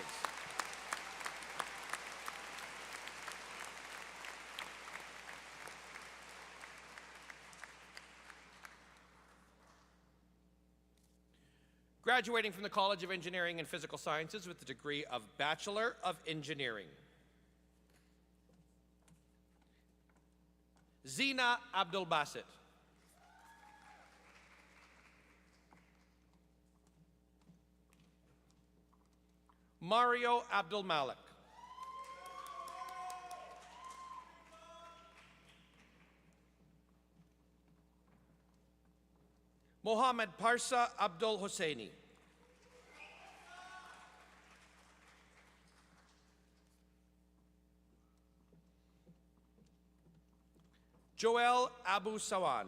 Speaker 1: Graduating from the College of Engineering and Physical Sciences with the degree of Bachelor of Engineering. Zina Abdul Basit. Mario Abdul Malik. Mohammed Parsa Abdul Hosseini. Joel Abu Sawan.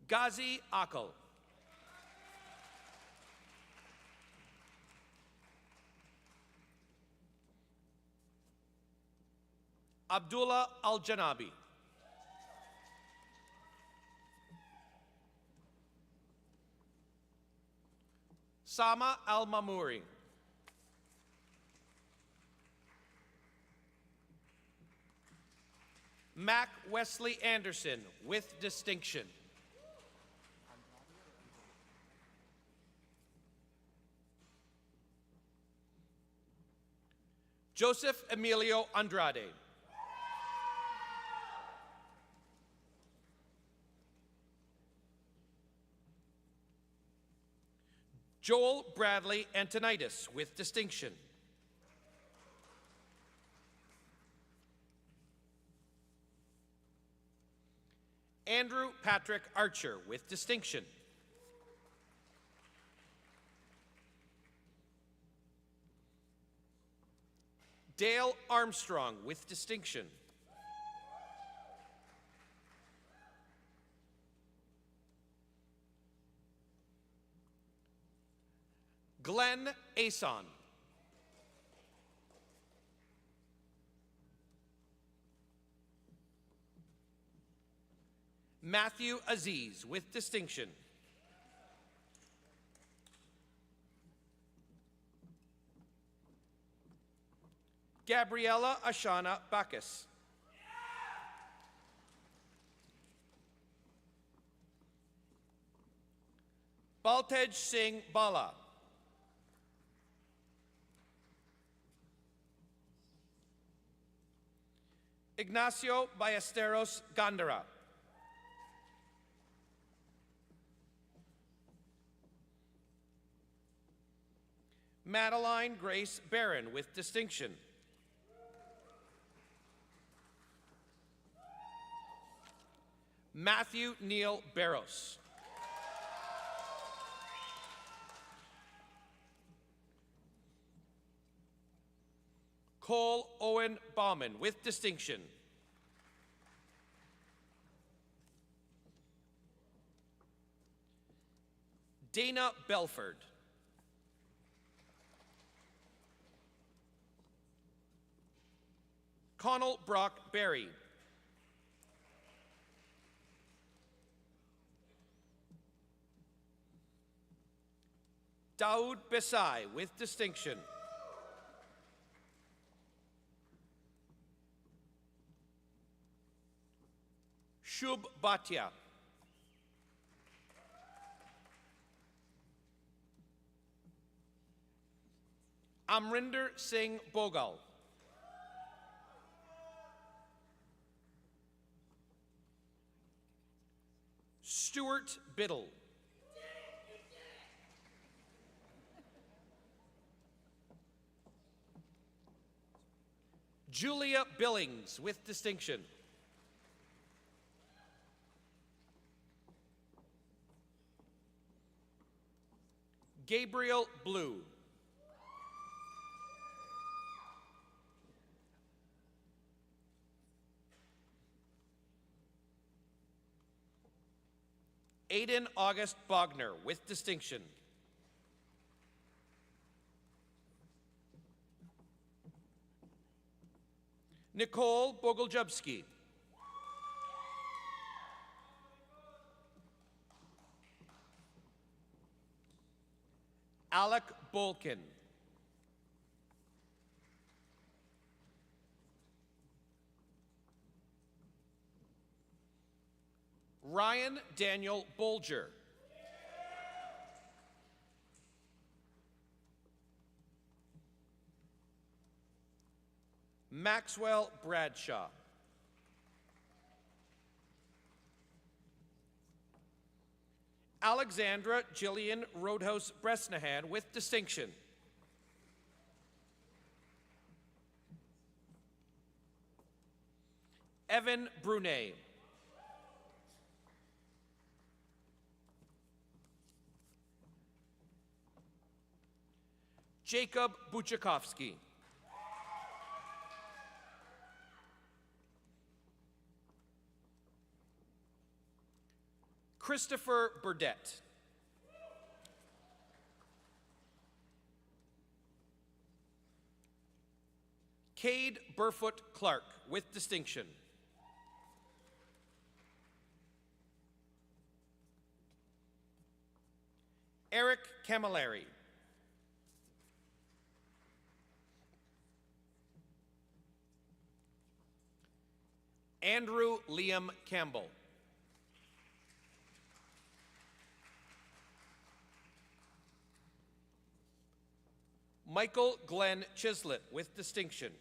Speaker 1: Ghazi Akal. Abdullah Al-Janabi. Sama Al-Mamouri. Mac Wesley Anderson, with distinction. Joseph Emilio Andrade. Joel Bradley Antonitis, with distinction. Andrew Patrick Archer, with distinction. Dale Armstrong, with distinction. Glenn Ason. Matthew Aziz, with distinction. Gabriella Ashana Bacchus. Baltej Singh Bala. Ignacio Ballesteros Gandara. Madeline Grace Barron, with distinction. Matthew Neil Barros. Cole Owen Bauman, with distinction. Dana Belford. Connell Brock Berry. Daoud Besai, with distinction. Shub Bhatia. Amrinder Singh Bogal. Stuart Biddle. Julia Billings, with distinction. Gabriel Blue. Aiden August Bogner, with distinction. Nicole Bogoljubski. Alec Bolkin. Ryan Daniel Bolger. Maxwell Bradshaw. Alexandra Jillian Roadhouse Bresnahan, with distinction. Evan Brunet. Jacob Buchakovsky. Christopher Burdett. Cade Burfoot Clark with distinction. Eric Camilleri. Andrew Liam Campbell. Michael Glenn Chislett with distinction.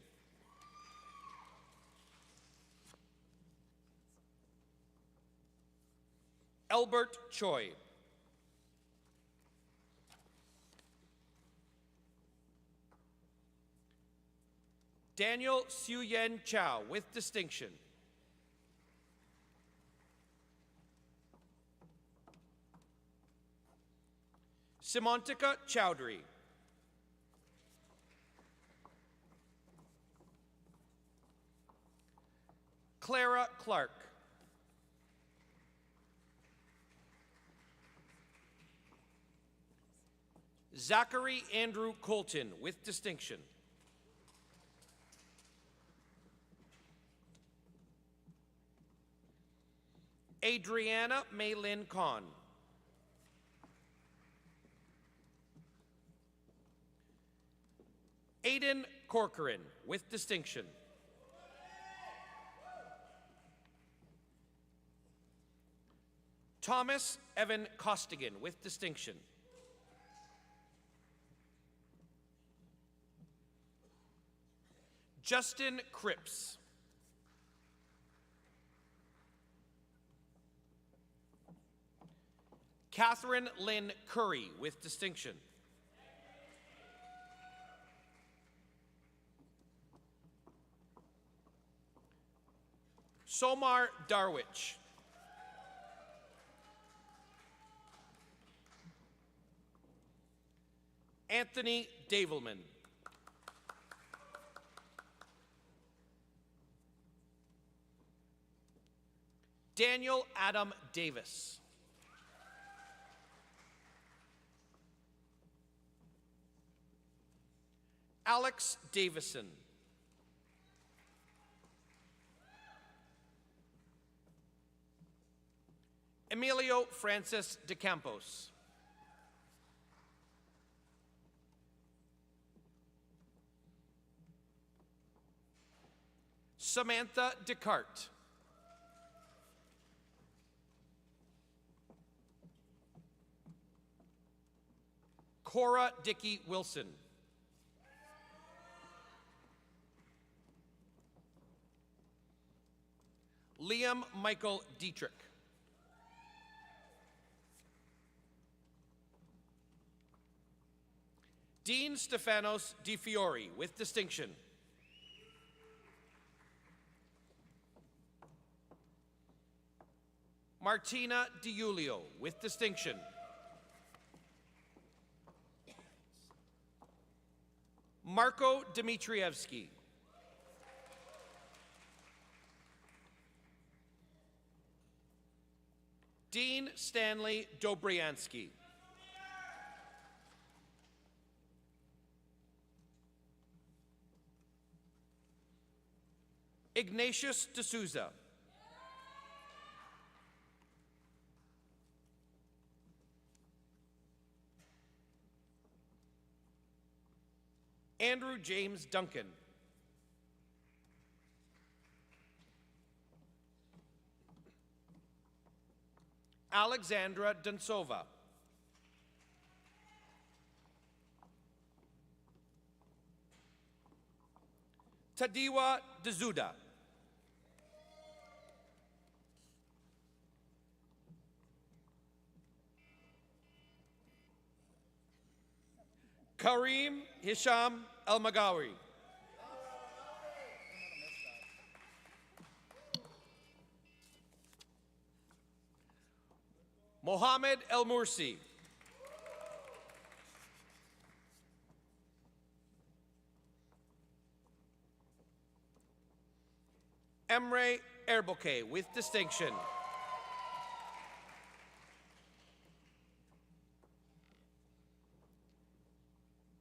Speaker 1: Albert Choi. Daniel Suyen Chow with distinction. Simontika Chowdhury. Clara Clark. Zachary Andrew Colton with distinction. Adriana Maylin Kahn. Aidan Corcoran with distinction. Thomas Evan Costigan with distinction. Justin Cripps. Catherine Lynn Curry with distinction. Somar Darwich. Anthony Davelman. Daniel Adam Davis. Alex Davison. Emilio Francis de Campos. Samantha Descartes. Cora Dickey Wilson. Liam Michael Dietrich. Dean Stefanos Di Fiore with distinction. Martina DiUlio with distinction. Marco Dmitrievsky. Dean Stanley Dobriansky. Ignatius D'Souza. Andrew James Duncan. Alexandra Donsova. Tadiwa Dezuda. Kareem Hisham Al-Magawi. Mohammed El Mursi. Emre Erboke with distinction.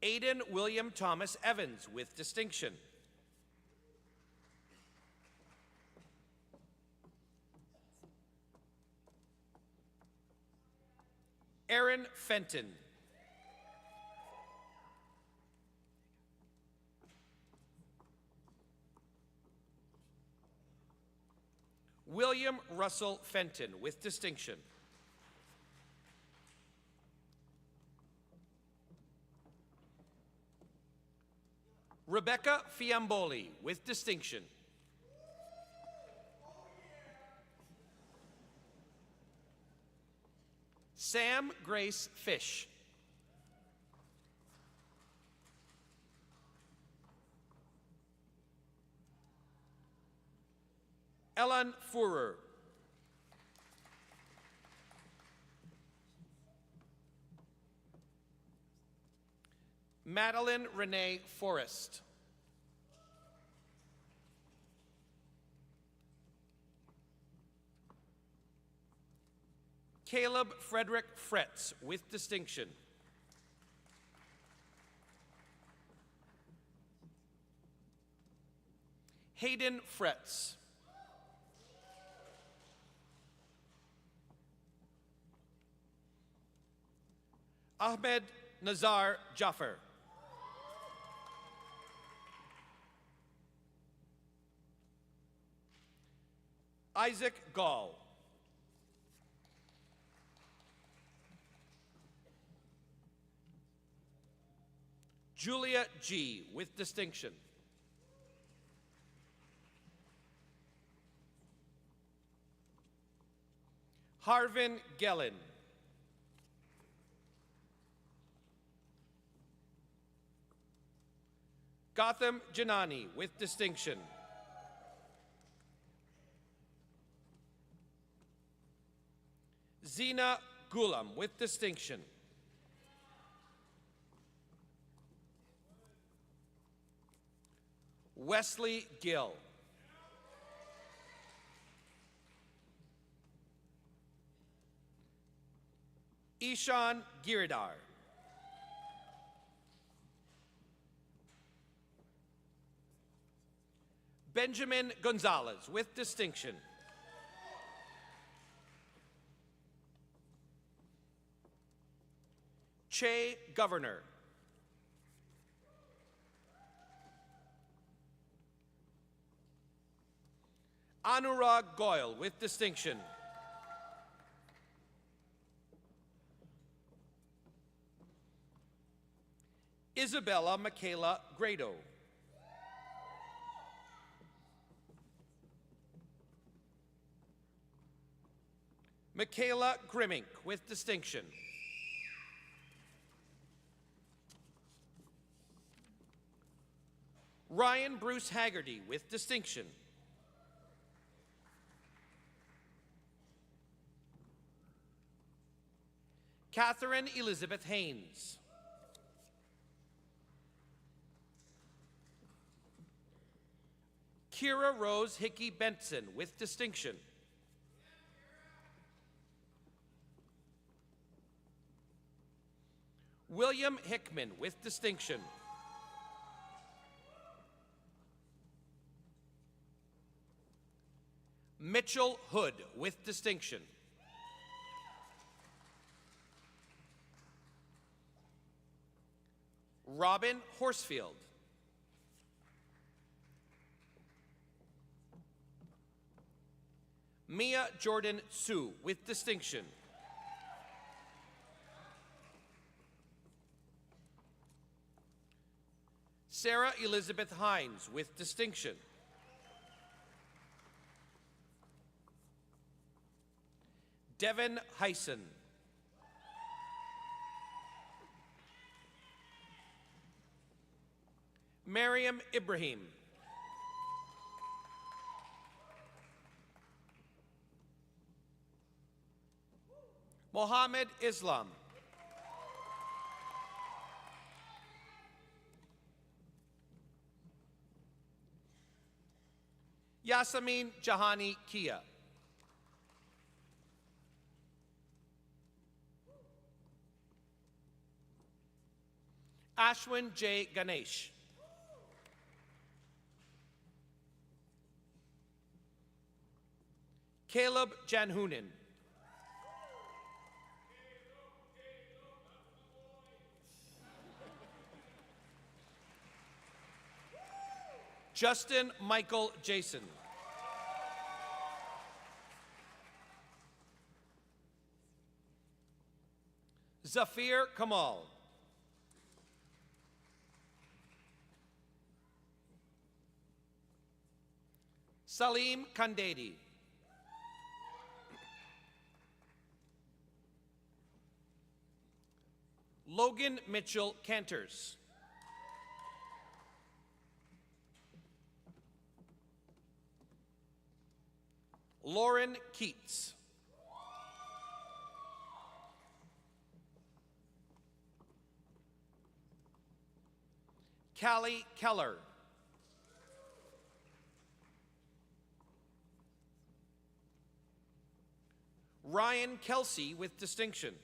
Speaker 1: Aidan William Thomas Evans with distinction. Aaron Fenton. William Russell Fenton, with distinction. Rebecca Fiamboli, with distinction. Sam Grace Fish. Ellen Fuhrer. Madeline Renee Forrest. Caleb Frederick Fretz, with distinction. Hayden Fretz. Ahmed Nazar Jaffer. Isaac Gall. Julia G., with distinction. Harvin Gellin. Gotham Janani, with distinction. Zina Gulam, with distinction. Wesley Gill. Ishan Giridhar. Benjamin Gonzalez, with distinction. Che Governor. Anurag Goyal, with distinction. Isabella Michaela Grado. Michaela Grimmink, with distinction. Ryan Bruce Haggerty, with distinction. Catherine Elizabeth Haynes. Kira Rose Hickey Benson, with distinction. William Hickman, with distinction. Mitchell Hood, with distinction. Robin Horsfield. Mia Jordan Sue, with distinction. Sarah Elizabeth Hines, with distinction. Devin Heisen. Mariam Ibrahim. Mohammed Islam. Yasamin Jahani Kia. Ashwin J. Ganesh. Caleb Janhunen. Justin Michael Jason. Zafir Kamal. Salim Kandedi. Logan Mitchell Canters. Lauren Keats. Callie Keller. Ryan Kelsey with distinction.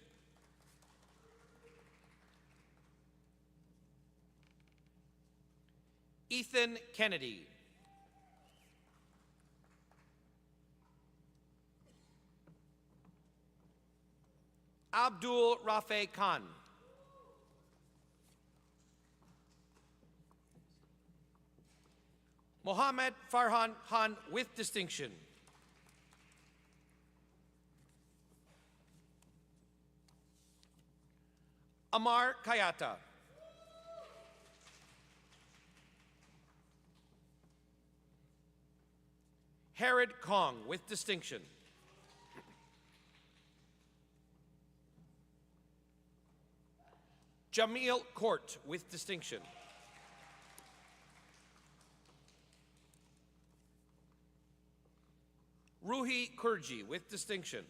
Speaker 1: Ethan Kennedy. Abdul Rafe Khan. Mohammed Farhan Khan with distinction. Amar Kayata. Herod Kong with distinction. Jamil Court with distinction. Ruhi Kurji with distinction.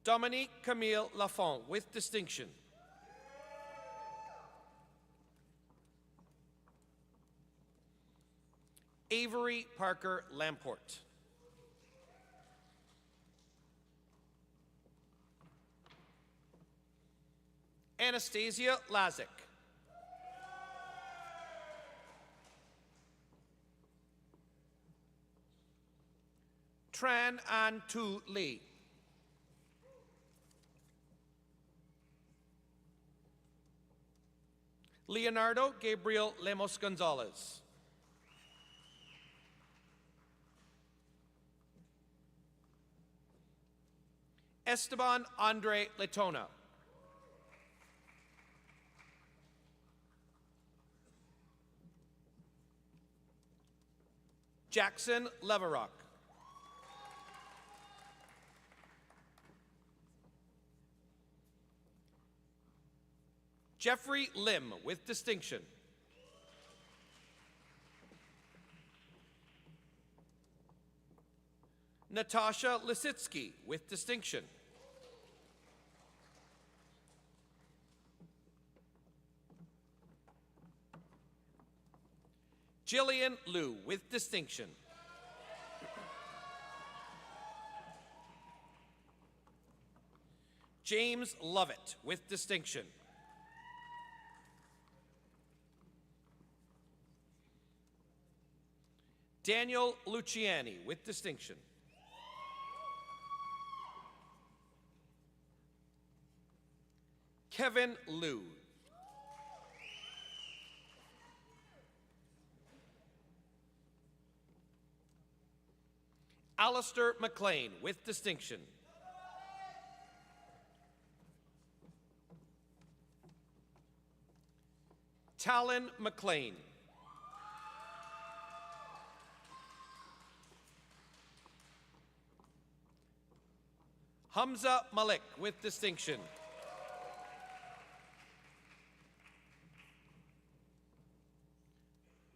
Speaker 1: Dominique Camille Lafont with distinction. Avery Parker Lamport. Anastasia Lazick. Tran An Tu Lee. Leonardo Gabriel Lemos Gonzalez. Esteban Andre Letona. Jackson Leverock. Jeffrey Lim with distinction. Natasha Lisitsky with distinction. Jillian Liu with distinction. James Lovett with distinction. Daniel Luciani with distinction. Kevin Liu. Alistair McLean with distinction. Talon McLean. Hamza Malik with distinction.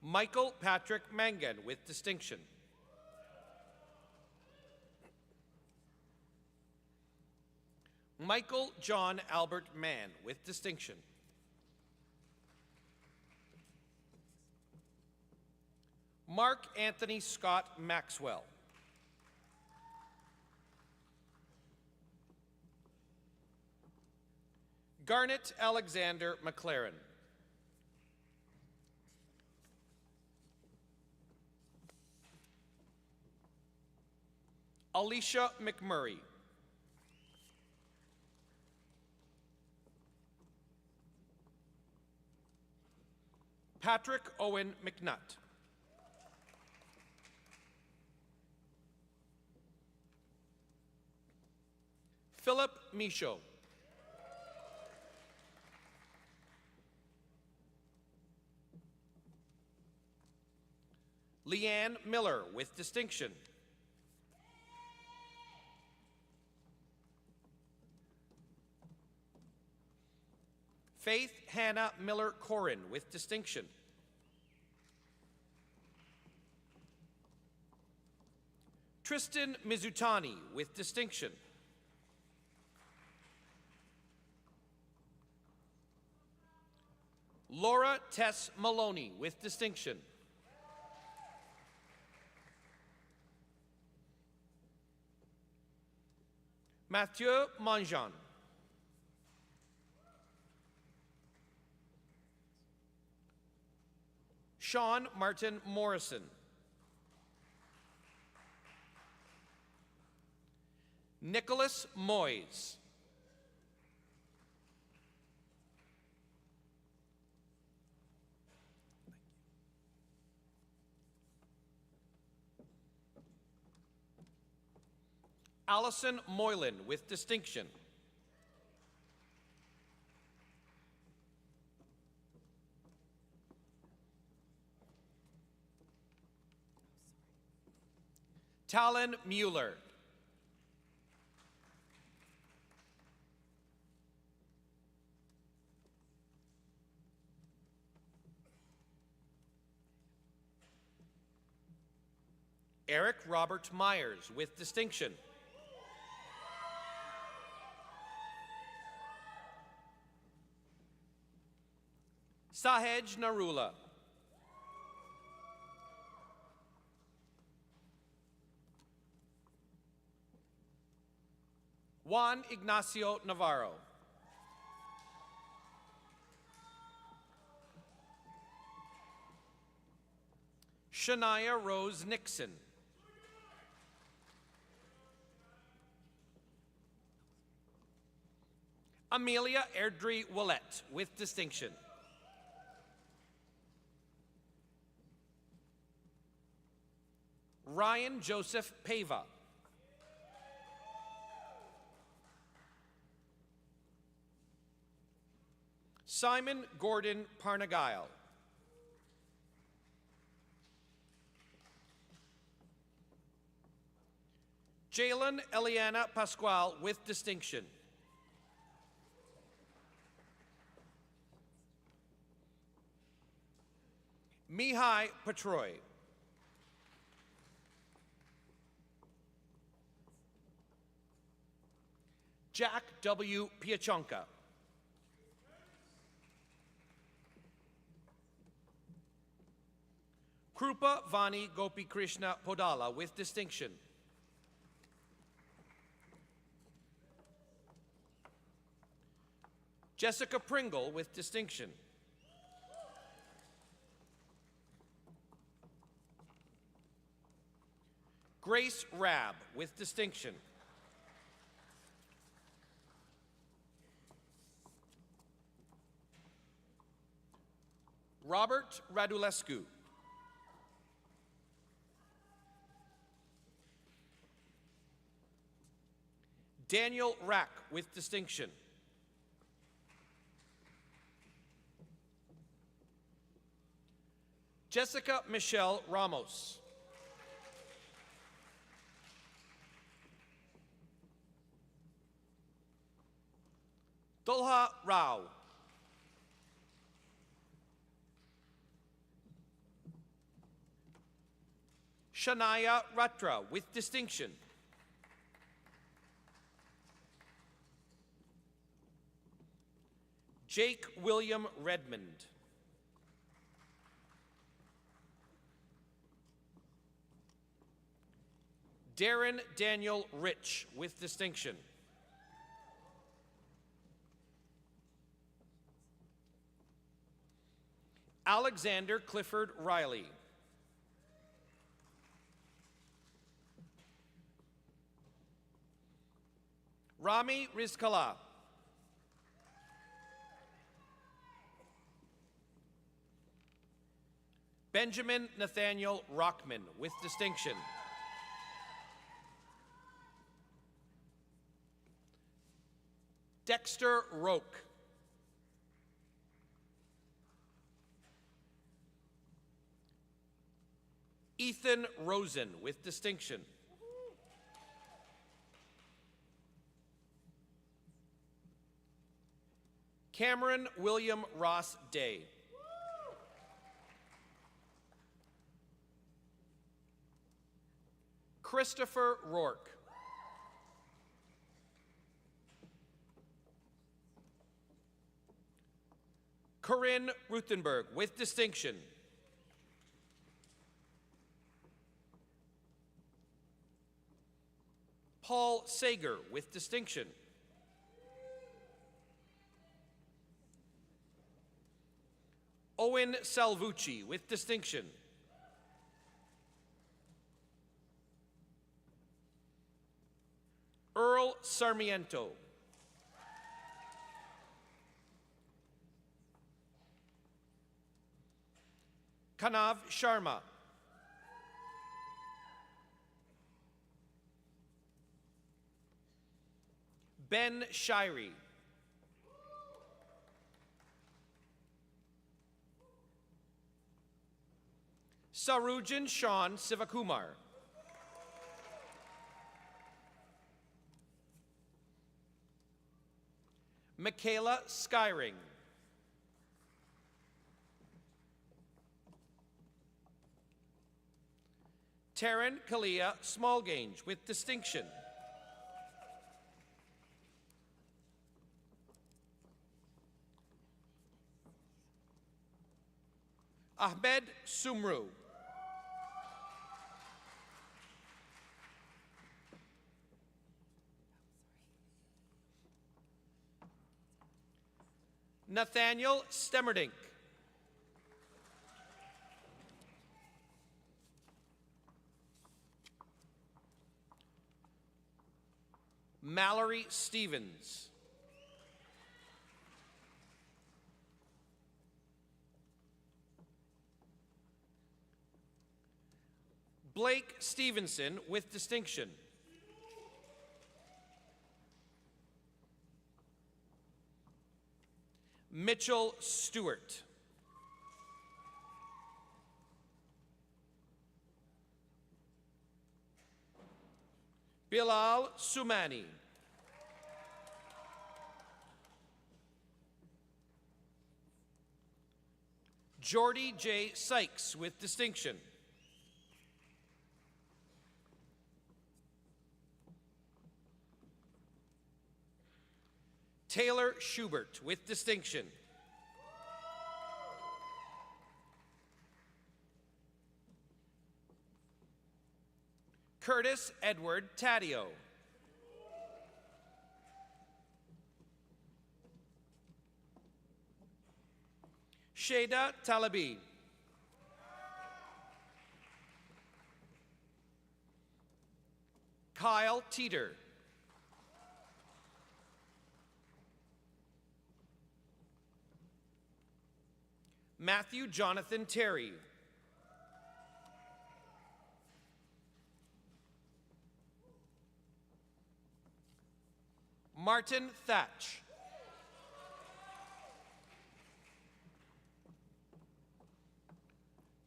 Speaker 1: Michael Patrick Mangan with distinction. Michael John Albert Mann with distinction. Mark Anthony Scott Maxwell. Garnet Alexander McLaren. Alicia McMurray. Patrick Owen McNutt. Philip Michaud. Leanne Miller with distinction. Faith Hannah Miller Corin with distinction. Tristan Mizutani with distinction. Laura Tess Maloney with distinction. Mathieu Manjan. Sean Martin Morrison. Nicholas Moyes. Allison Moylan with distinction. Talon Mueller. Eric Robert Myers with distinction. Sahej Narula. Juan Ignacio Navarro. Shania Rose Nixon. Amelia Airdrie Willette with distinction. Ryan Joseph Pava. Simon Gordon Parnagile. Jalen Eliana Pasquale with distinction. Mihai Patroy. Jack W. Piachonka. Krupa Vani Gopi Krishna Podala with distinction. Jessica Pringle with distinction. Grace Rabb with distinction. Robert Radulescu. Daniel Rack with distinction. Jessica Michelle Ramos. Dolha Rao. Shania Ratra with distinction. Jake William Redmond. Darren Daniel Rich with distinction. Alexander Clifford Riley. Rami Rizkala. Benjamin Nathaniel Rockman, with distinction. Dexter Roque. Ethan Rosen, with distinction. Cameron William Ross Day. Christopher Rourke. Corinne Ruthenberg, with distinction. Paul Sager, with distinction. Owen Salvucci, with distinction. Earl Sarmiento. Kanav Sharma. Ben Shirey. Sarujan Sean Sivakumar. Michaela Skyring. Taryn Kalia Smallgange, with distinction. Ahmed Sumru. Nathaniel Stemmerdink. Mallory Stevens. Blake Stevenson, with distinction. Mitchell Stewart. Bilal Soumani. Jordy J. Sykes, with distinction. Taylor Schubert, with distinction. Curtis Edward Taddeo. Shada Talabi. Kyle Teeter. Matthew Jonathan Terry. Martin Thatch.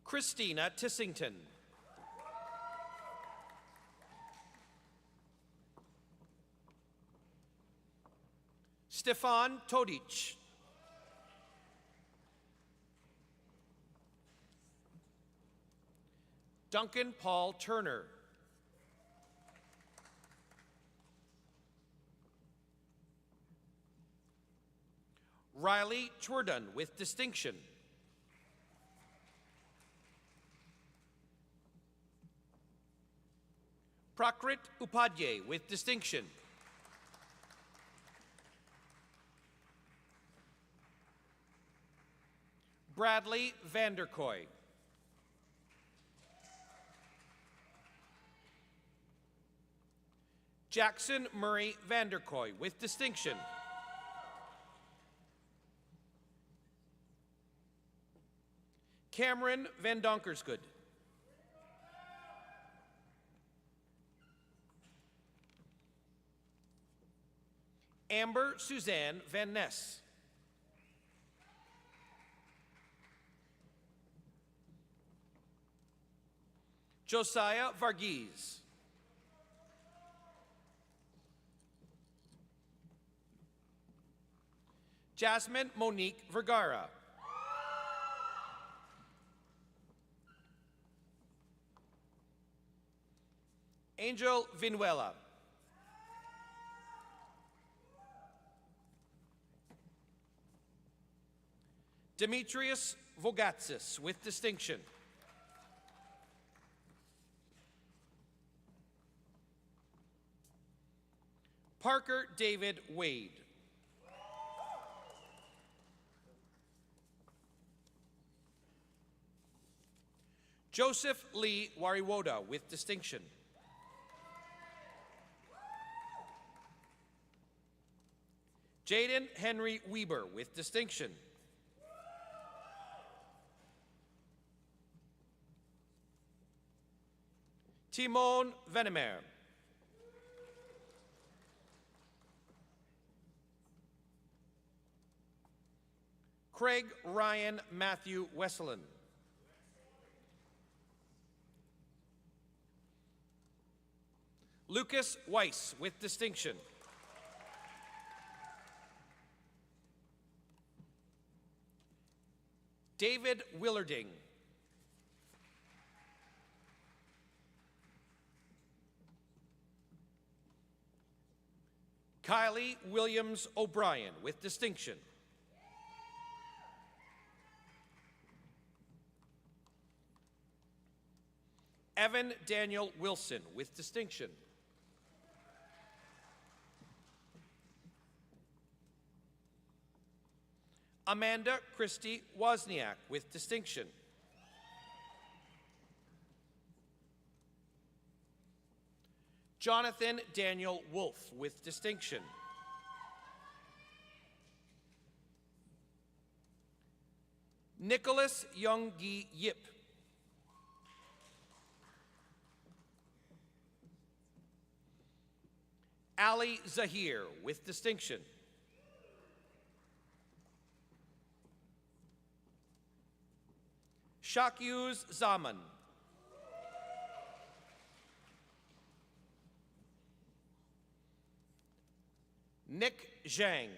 Speaker 1: Christina Tissington. Stefan Todic. Duncan Paul Turner. Riley Chwerdon, with distinction. Prakrit Upadhyay, with distinction. Bradley Vanderkoy. Jackson Murray Vanderkoy, with distinction. Cameron Van Donkersgood. Amber Suzanne Van Ness. Josiah Varghese. Jasmine Monique Vergara. Angel Vinuela. Demetrius Vogatsis with distinction. Parker David Wade. Joseph Lee Wariwoda with distinction. Jaden Henry Weber with distinction. Timon Venemer. Craig Ryan Matthew Wesselin. Lucas Weiss with distinction. David Willarding. Kylie Williams O'Brien with distinction. Evan Daniel Wilson with distinction. Amanda Christie Wozniak with distinction. Jonathan Daniel Wolf with distinction. Nicholas Younggi Yip. Ali Zahir with distinction. Shakyuz Zaman. Nick Zhang.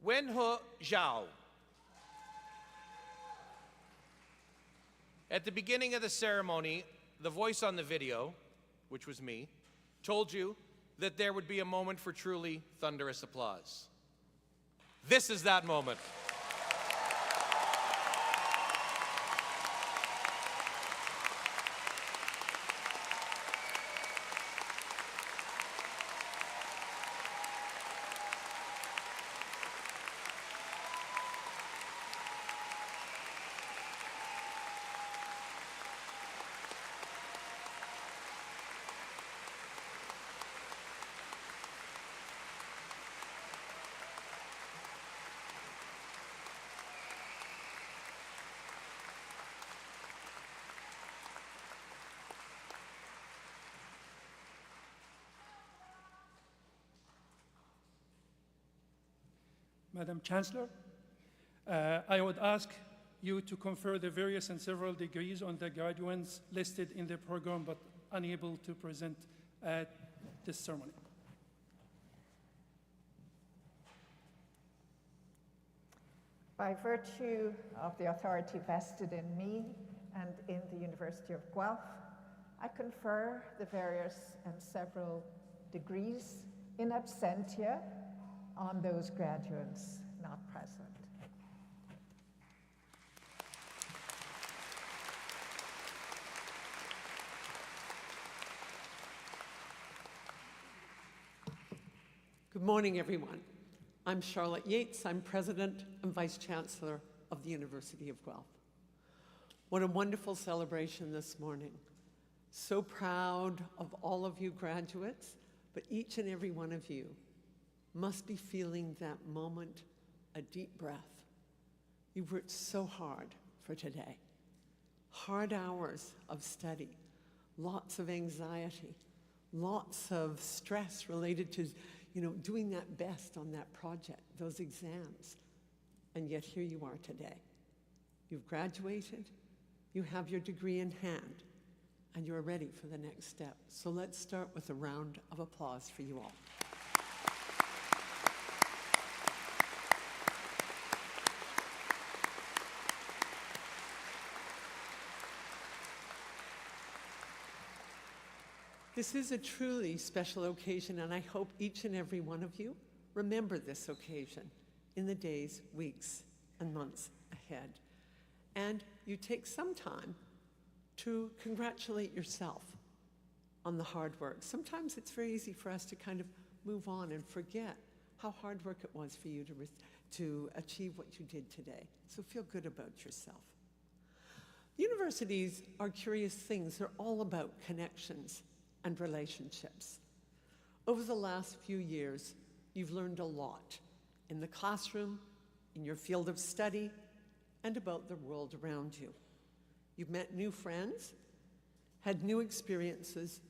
Speaker 1: Wenhe Zhao. At the beginning of the ceremony, the voice on the video, which was me, told you that there would be a moment for truly thunderous applause. This is that moment.
Speaker 7: Madam Chancellor, I would ask you to confer the various and several degrees on the graduates listed in the program but unable to present at this ceremony.
Speaker 9: By virtue of the authority vested in me and in the University of Guelph, I confer the various and several degrees in absentia on those graduates not present.
Speaker 10: Good morning, everyone. I'm Charlotte Yates. I'm President and Vice Chancellor of the University of Guelph. What a wonderful celebration this morning. So proud of all of you graduates, but each and every one of you must be feeling that moment, a deep breath. You've worked so hard for today. Hard hours of study, lots of anxiety, lots of stress related to, doing that best on that project, those exams. And yet here you are today. You've graduated, you have your degree in hand, and you're ready for the next step. So let's start with a round of applause for you all. This is a truly special occasion, and I hope each and every one of you remember this occasion in the days, weeks, and months ahead. And you take some time to congratulate yourself on the hard work. Sometimes it's very easy for us to kind of move on and forget how hard work it was for you to achieve what you did today. So feel good about yourself. Universities are curious things. They're all about connections and relationships. Over the last few years, you've learned a lot in the classroom, in your field of study, and about the world around you. You've met new friends, had new experiences,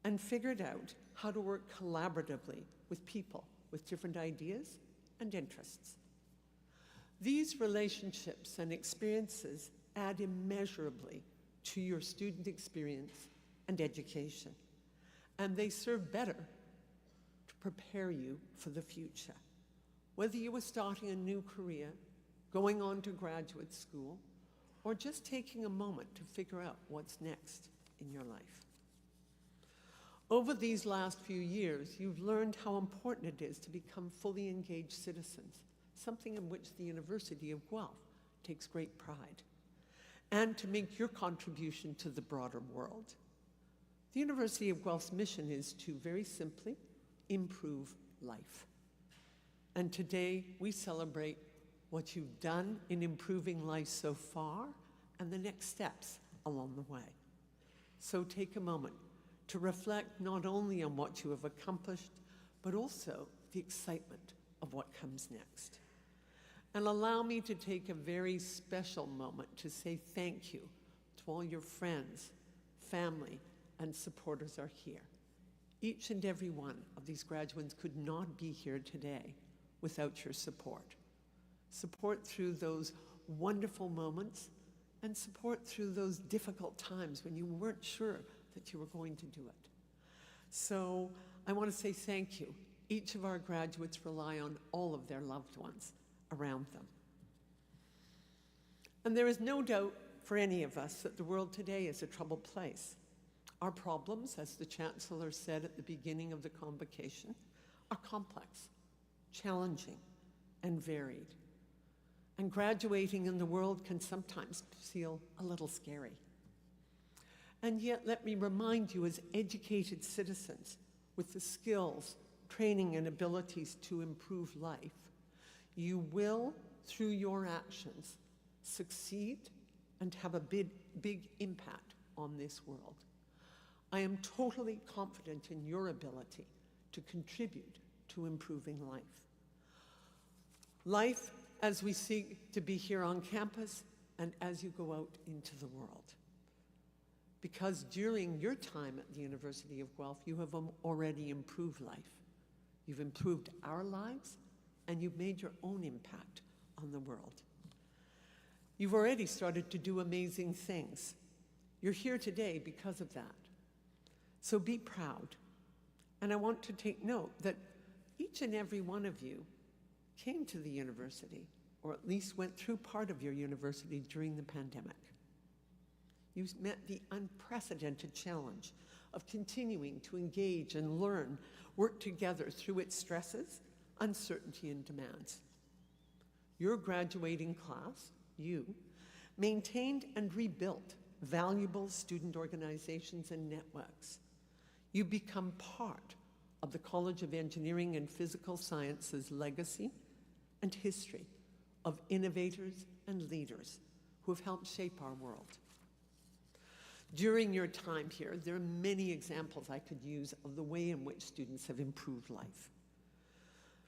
Speaker 10: and figured out how to work collaboratively with people with different ideas and interests. These relationships and experiences add immeasurably to your student experience and education, and they serve better to prepare you for the future. Whether you are starting a new career, going on to graduate school, or just taking a moment to figure out what's next in your life. Over these last few years, you've learned how important it is to become fully engaged citizens, something in which the University of Guelph takes great pride, and to make your contribution to the broader world. The University of Guelph's mission is to, very simply, improve life. And today, we celebrate what you've done in improving life so far and the next steps along the way. So take a moment to reflect not only on what you have accomplished, but also the excitement of what comes next. And allow me to take a very special moment to say thank you to all your friends, family, and supporters are here. Each and every one of these graduates could not be here today without your support. Support through those wonderful moments, and support through those difficult times when you weren't sure that you were going to do it. So I want to say thank you. Each of our graduates rely on all of their loved ones around them. And there is no doubt for any of us that the world today is a troubled place. Our problems, as the Chancellor said at the beginning of the convocation, are complex, challenging, and varied. And graduating in the world can sometimes feel a little scary. And yet, let me remind you, as educated citizens with the skills, training, and abilities to improve life, you will, through your actions, succeed and have a big impact on this world. I am totally confident in your ability to contribute to improving life. Life as we seek to be here on campus and as you go out into the world. Because during your time at the University of Guelph, you have already improved life. You've improved our lives, and you've made your own impact on the world. You've already started to do amazing things. You're here today because of that. So be proud. And I want to take note that each and every one of you came to the university, or at least went through part of your university during the pandemic. You met the unprecedented challenge of continuing to engage and learn, work together through its stresses, uncertainty, and demands. Your graduating class, you, maintained and rebuilt valuable student organizations and networks. You become part of the College of Engineering and Physical Sciences legacy and history of innovators and leaders who have helped shape our world. During your time here, there are many examples I could use of the way in which students have improved life.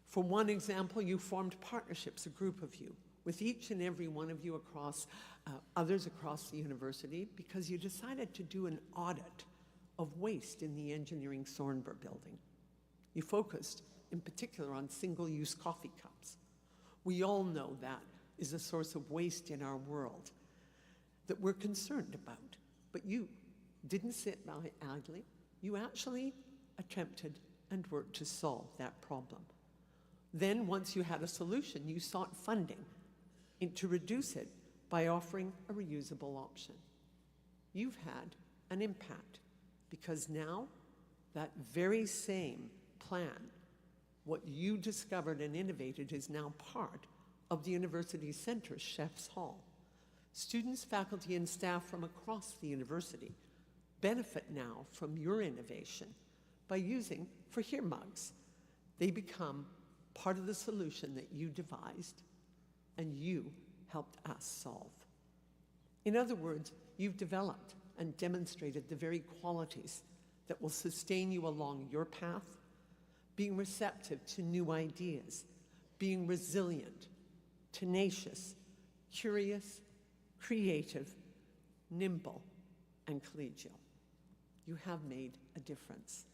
Speaker 10: For one example, you formed partnerships, a group of you, with each and every one of you across, others across the university, because you decided to do an audit of waste in the engineering Thornburg building. You focused in particular on single-use coffee cups. We all know that is a source of waste in our world that we're concerned about. But you didn't sit by idly. You actually attempted and worked to solve that problem. Then, once you had a solution, you sought funding to reduce it by offering a reusable option. You've had an impact because now that very same plan, what you discovered and innovated, is now part of the university center's Chef's Hall. Students, faculty, and staff from across the university benefit now from your innovation by using For Here mugs. They become part of the solution that you devised and you helped us solve. In other words, you've developed and demonstrated the very qualities that will sustain you along your path, being receptive to new ideas, being resilient, tenacious, curious, creative, nimble, and collegial. You have made a difference.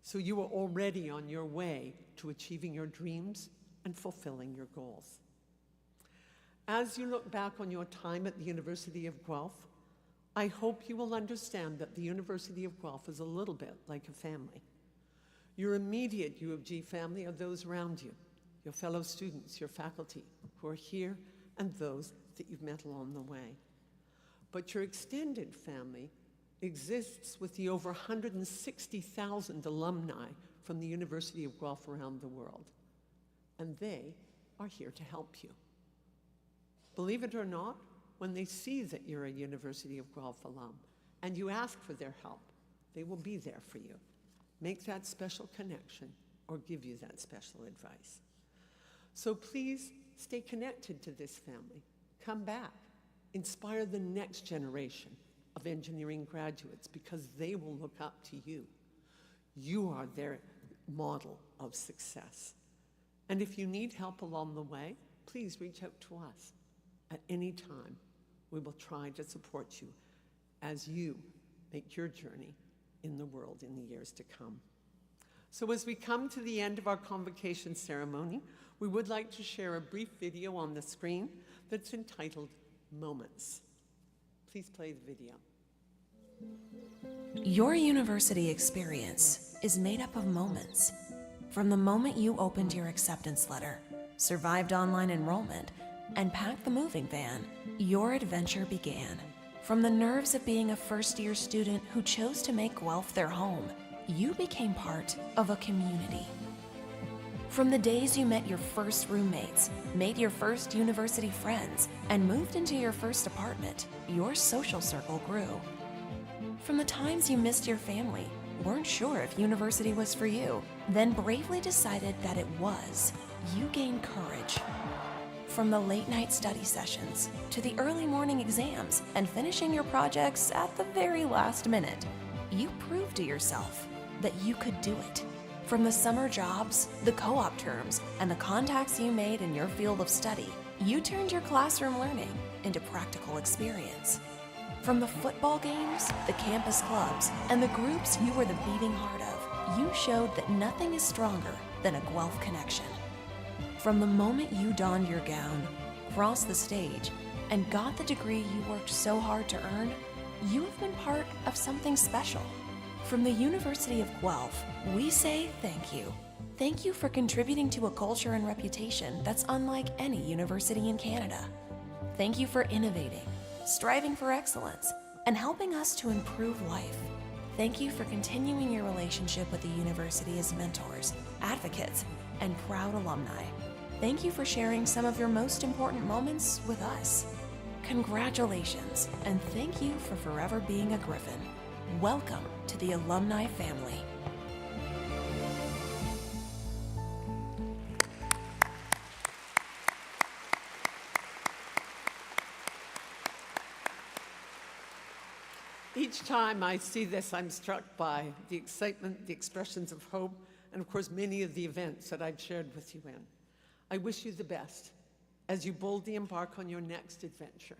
Speaker 10: So you are already on your way to achieving your dreams and fulfilling your goals. As you look back on your time at the University of Guelph, I hope you will understand that the University of Guelph is a little bit like a family. Your immediate U of G family are those around you, your fellow students, your faculty who are here, and those that you've met along the way. But your extended family exists with the over 160,000 alumni from the University of Guelph around the world, and they are here to help you. Believe it or not, when they see that you're a University of Guelph alum and you ask for their help, they will be there for you. Make that special connection or give you that special advice. So please stay connected to this family. Come back. Inspire the next generation of engineering graduates because they will look up to you. You are their model of success. And if you need help along the way, please reach out to us. At any time, we will try to support you as you make your journey in the world in the years to come. So as we come to the end of our convocation ceremony, we would like to share a brief video on the screen that's entitled Moments. Please play the video.
Speaker 11: Your university experience is made up of moments. From the moment you opened your acceptance letter, survived online enrollment, and packed the moving van, your adventure began. From the nerves of being a first-year student who chose to make Guelph their home, you became part of a community. From the days you met your first roommates, made your first university friends, and moved into your first apartment, your social circle grew. From the times you missed your family, weren't sure if university was for you, then bravely decided that it was, you gained courage. From the late-night study sessions to the early morning exams and finishing your projects at the very last minute, you proved to yourself that you could do it. From the summer jobs, the co-op terms, and the contacts you made in your field of study, you turned your classroom learning into practical experience. From the football games, the campus clubs, and the groups you were the beating heart of, you showed that nothing is stronger than a Guelph connection. From the moment you donned your gown, crossed the stage, and got the degree you worked so hard to earn, you have been part of something special. From the University of Guelph, we say thank you. Thank you for contributing to a culture and reputation that's unlike any university in Canada. Thank you for innovating, striving for excellence, and helping us to improve life. Thank you for continuing your relationship with the university as mentors, advocates, and proud alumni. Thank you for sharing some of your most important moments with us. Congratulations, and thank you for forever being a Griffin. Welcome to the alumni family.
Speaker 10: Each time I see this, I'm struck by the excitement, the expressions of hope, and of course, many of the events that I've shared with you in. I wish you the best as you boldly embark on your next adventure.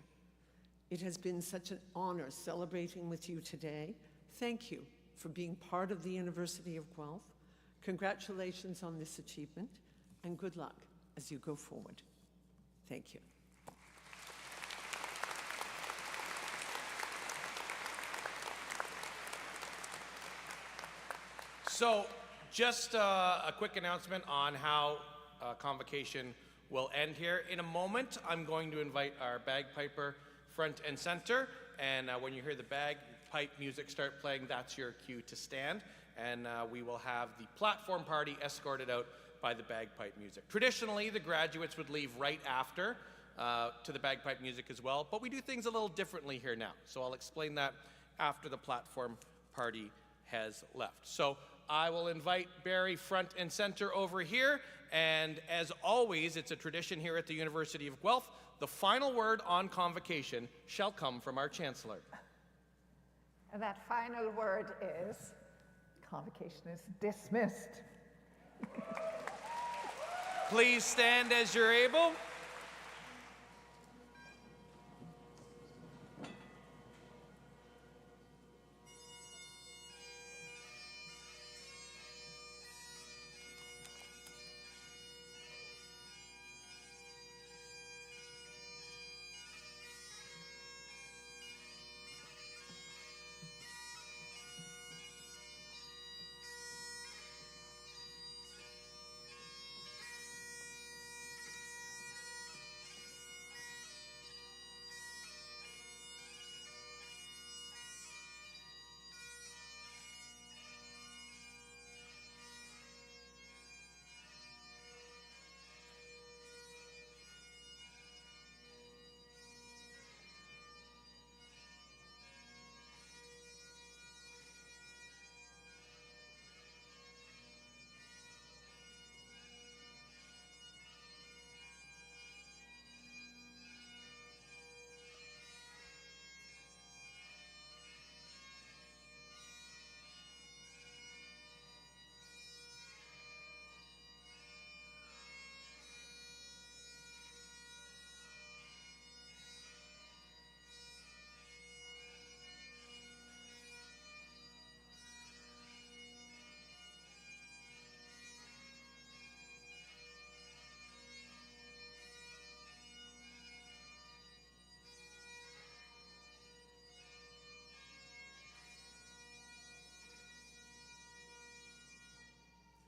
Speaker 10: It has been such an honor celebrating with you today. Thank you for being part of the University of Guelph. Congratulations on this achievement, and good luck as you go forward. Thank you.
Speaker 1: So, just a quick announcement on how Convocation will end here. In a moment, I'm going to invite our bagpiper front and center, and when you hear the bagpipe music start playing, that's your cue to stand, and we will have the platform party escorted out by the bagpipe music. Traditionally, the graduates would leave right after to the bagpipe music as well, but we do things a little differently here now, so I'll explain that after the platform party has left. So I will invite Barry front and center over here, and as always, it's a tradition here at the University of Guelph, the final word on Convocation shall come from our Chancellor.
Speaker 9: And that final word is, Convocation is dismissed.
Speaker 1: Please stand as you're able.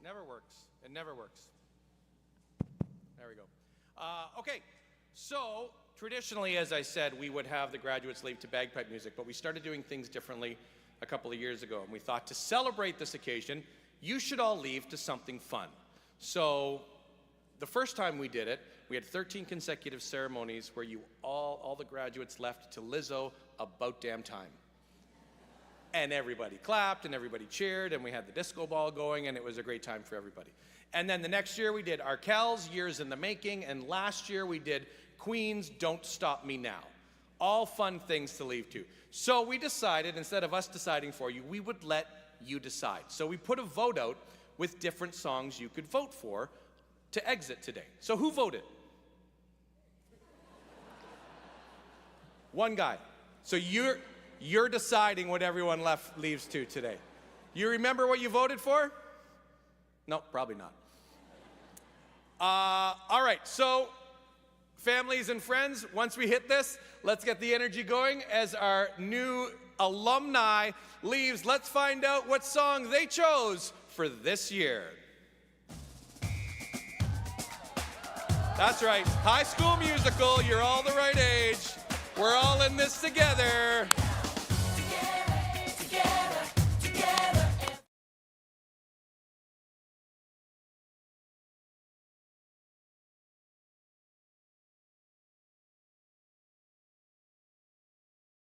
Speaker 1: Never works. It never works. There we go. Okay, so traditionally, as I said, we would have the graduates leave to bagpipe music, but we started doing things differently a couple of years ago, and we thought to celebrate this occasion, you should all leave to something fun. So the first time we did it, we had 13 consecutive ceremonies where all the graduates left to Lizzo About Damn Time. And everybody clapped, and everybody cheered, and we had the disco ball going, and it was a great time for everybody. And then the next year we did Arkells, Years in the Making, and last year we did Queen's Don't Stop Me Now. All fun things to leave to. So we decided, instead of us deciding for you, we would let you decide. So we put a vote out with different songs you could vote for to exit today. So who voted? One guy. So you're deciding what everyone leaves to today. You remember what you voted for? No, probably not. All right, so families and friends, once we hit this, let's get the energy going as our new alumni leaves. Let's find out what song they chose for this year. That's right, High School Musical, you're all the right age. We're all in this together.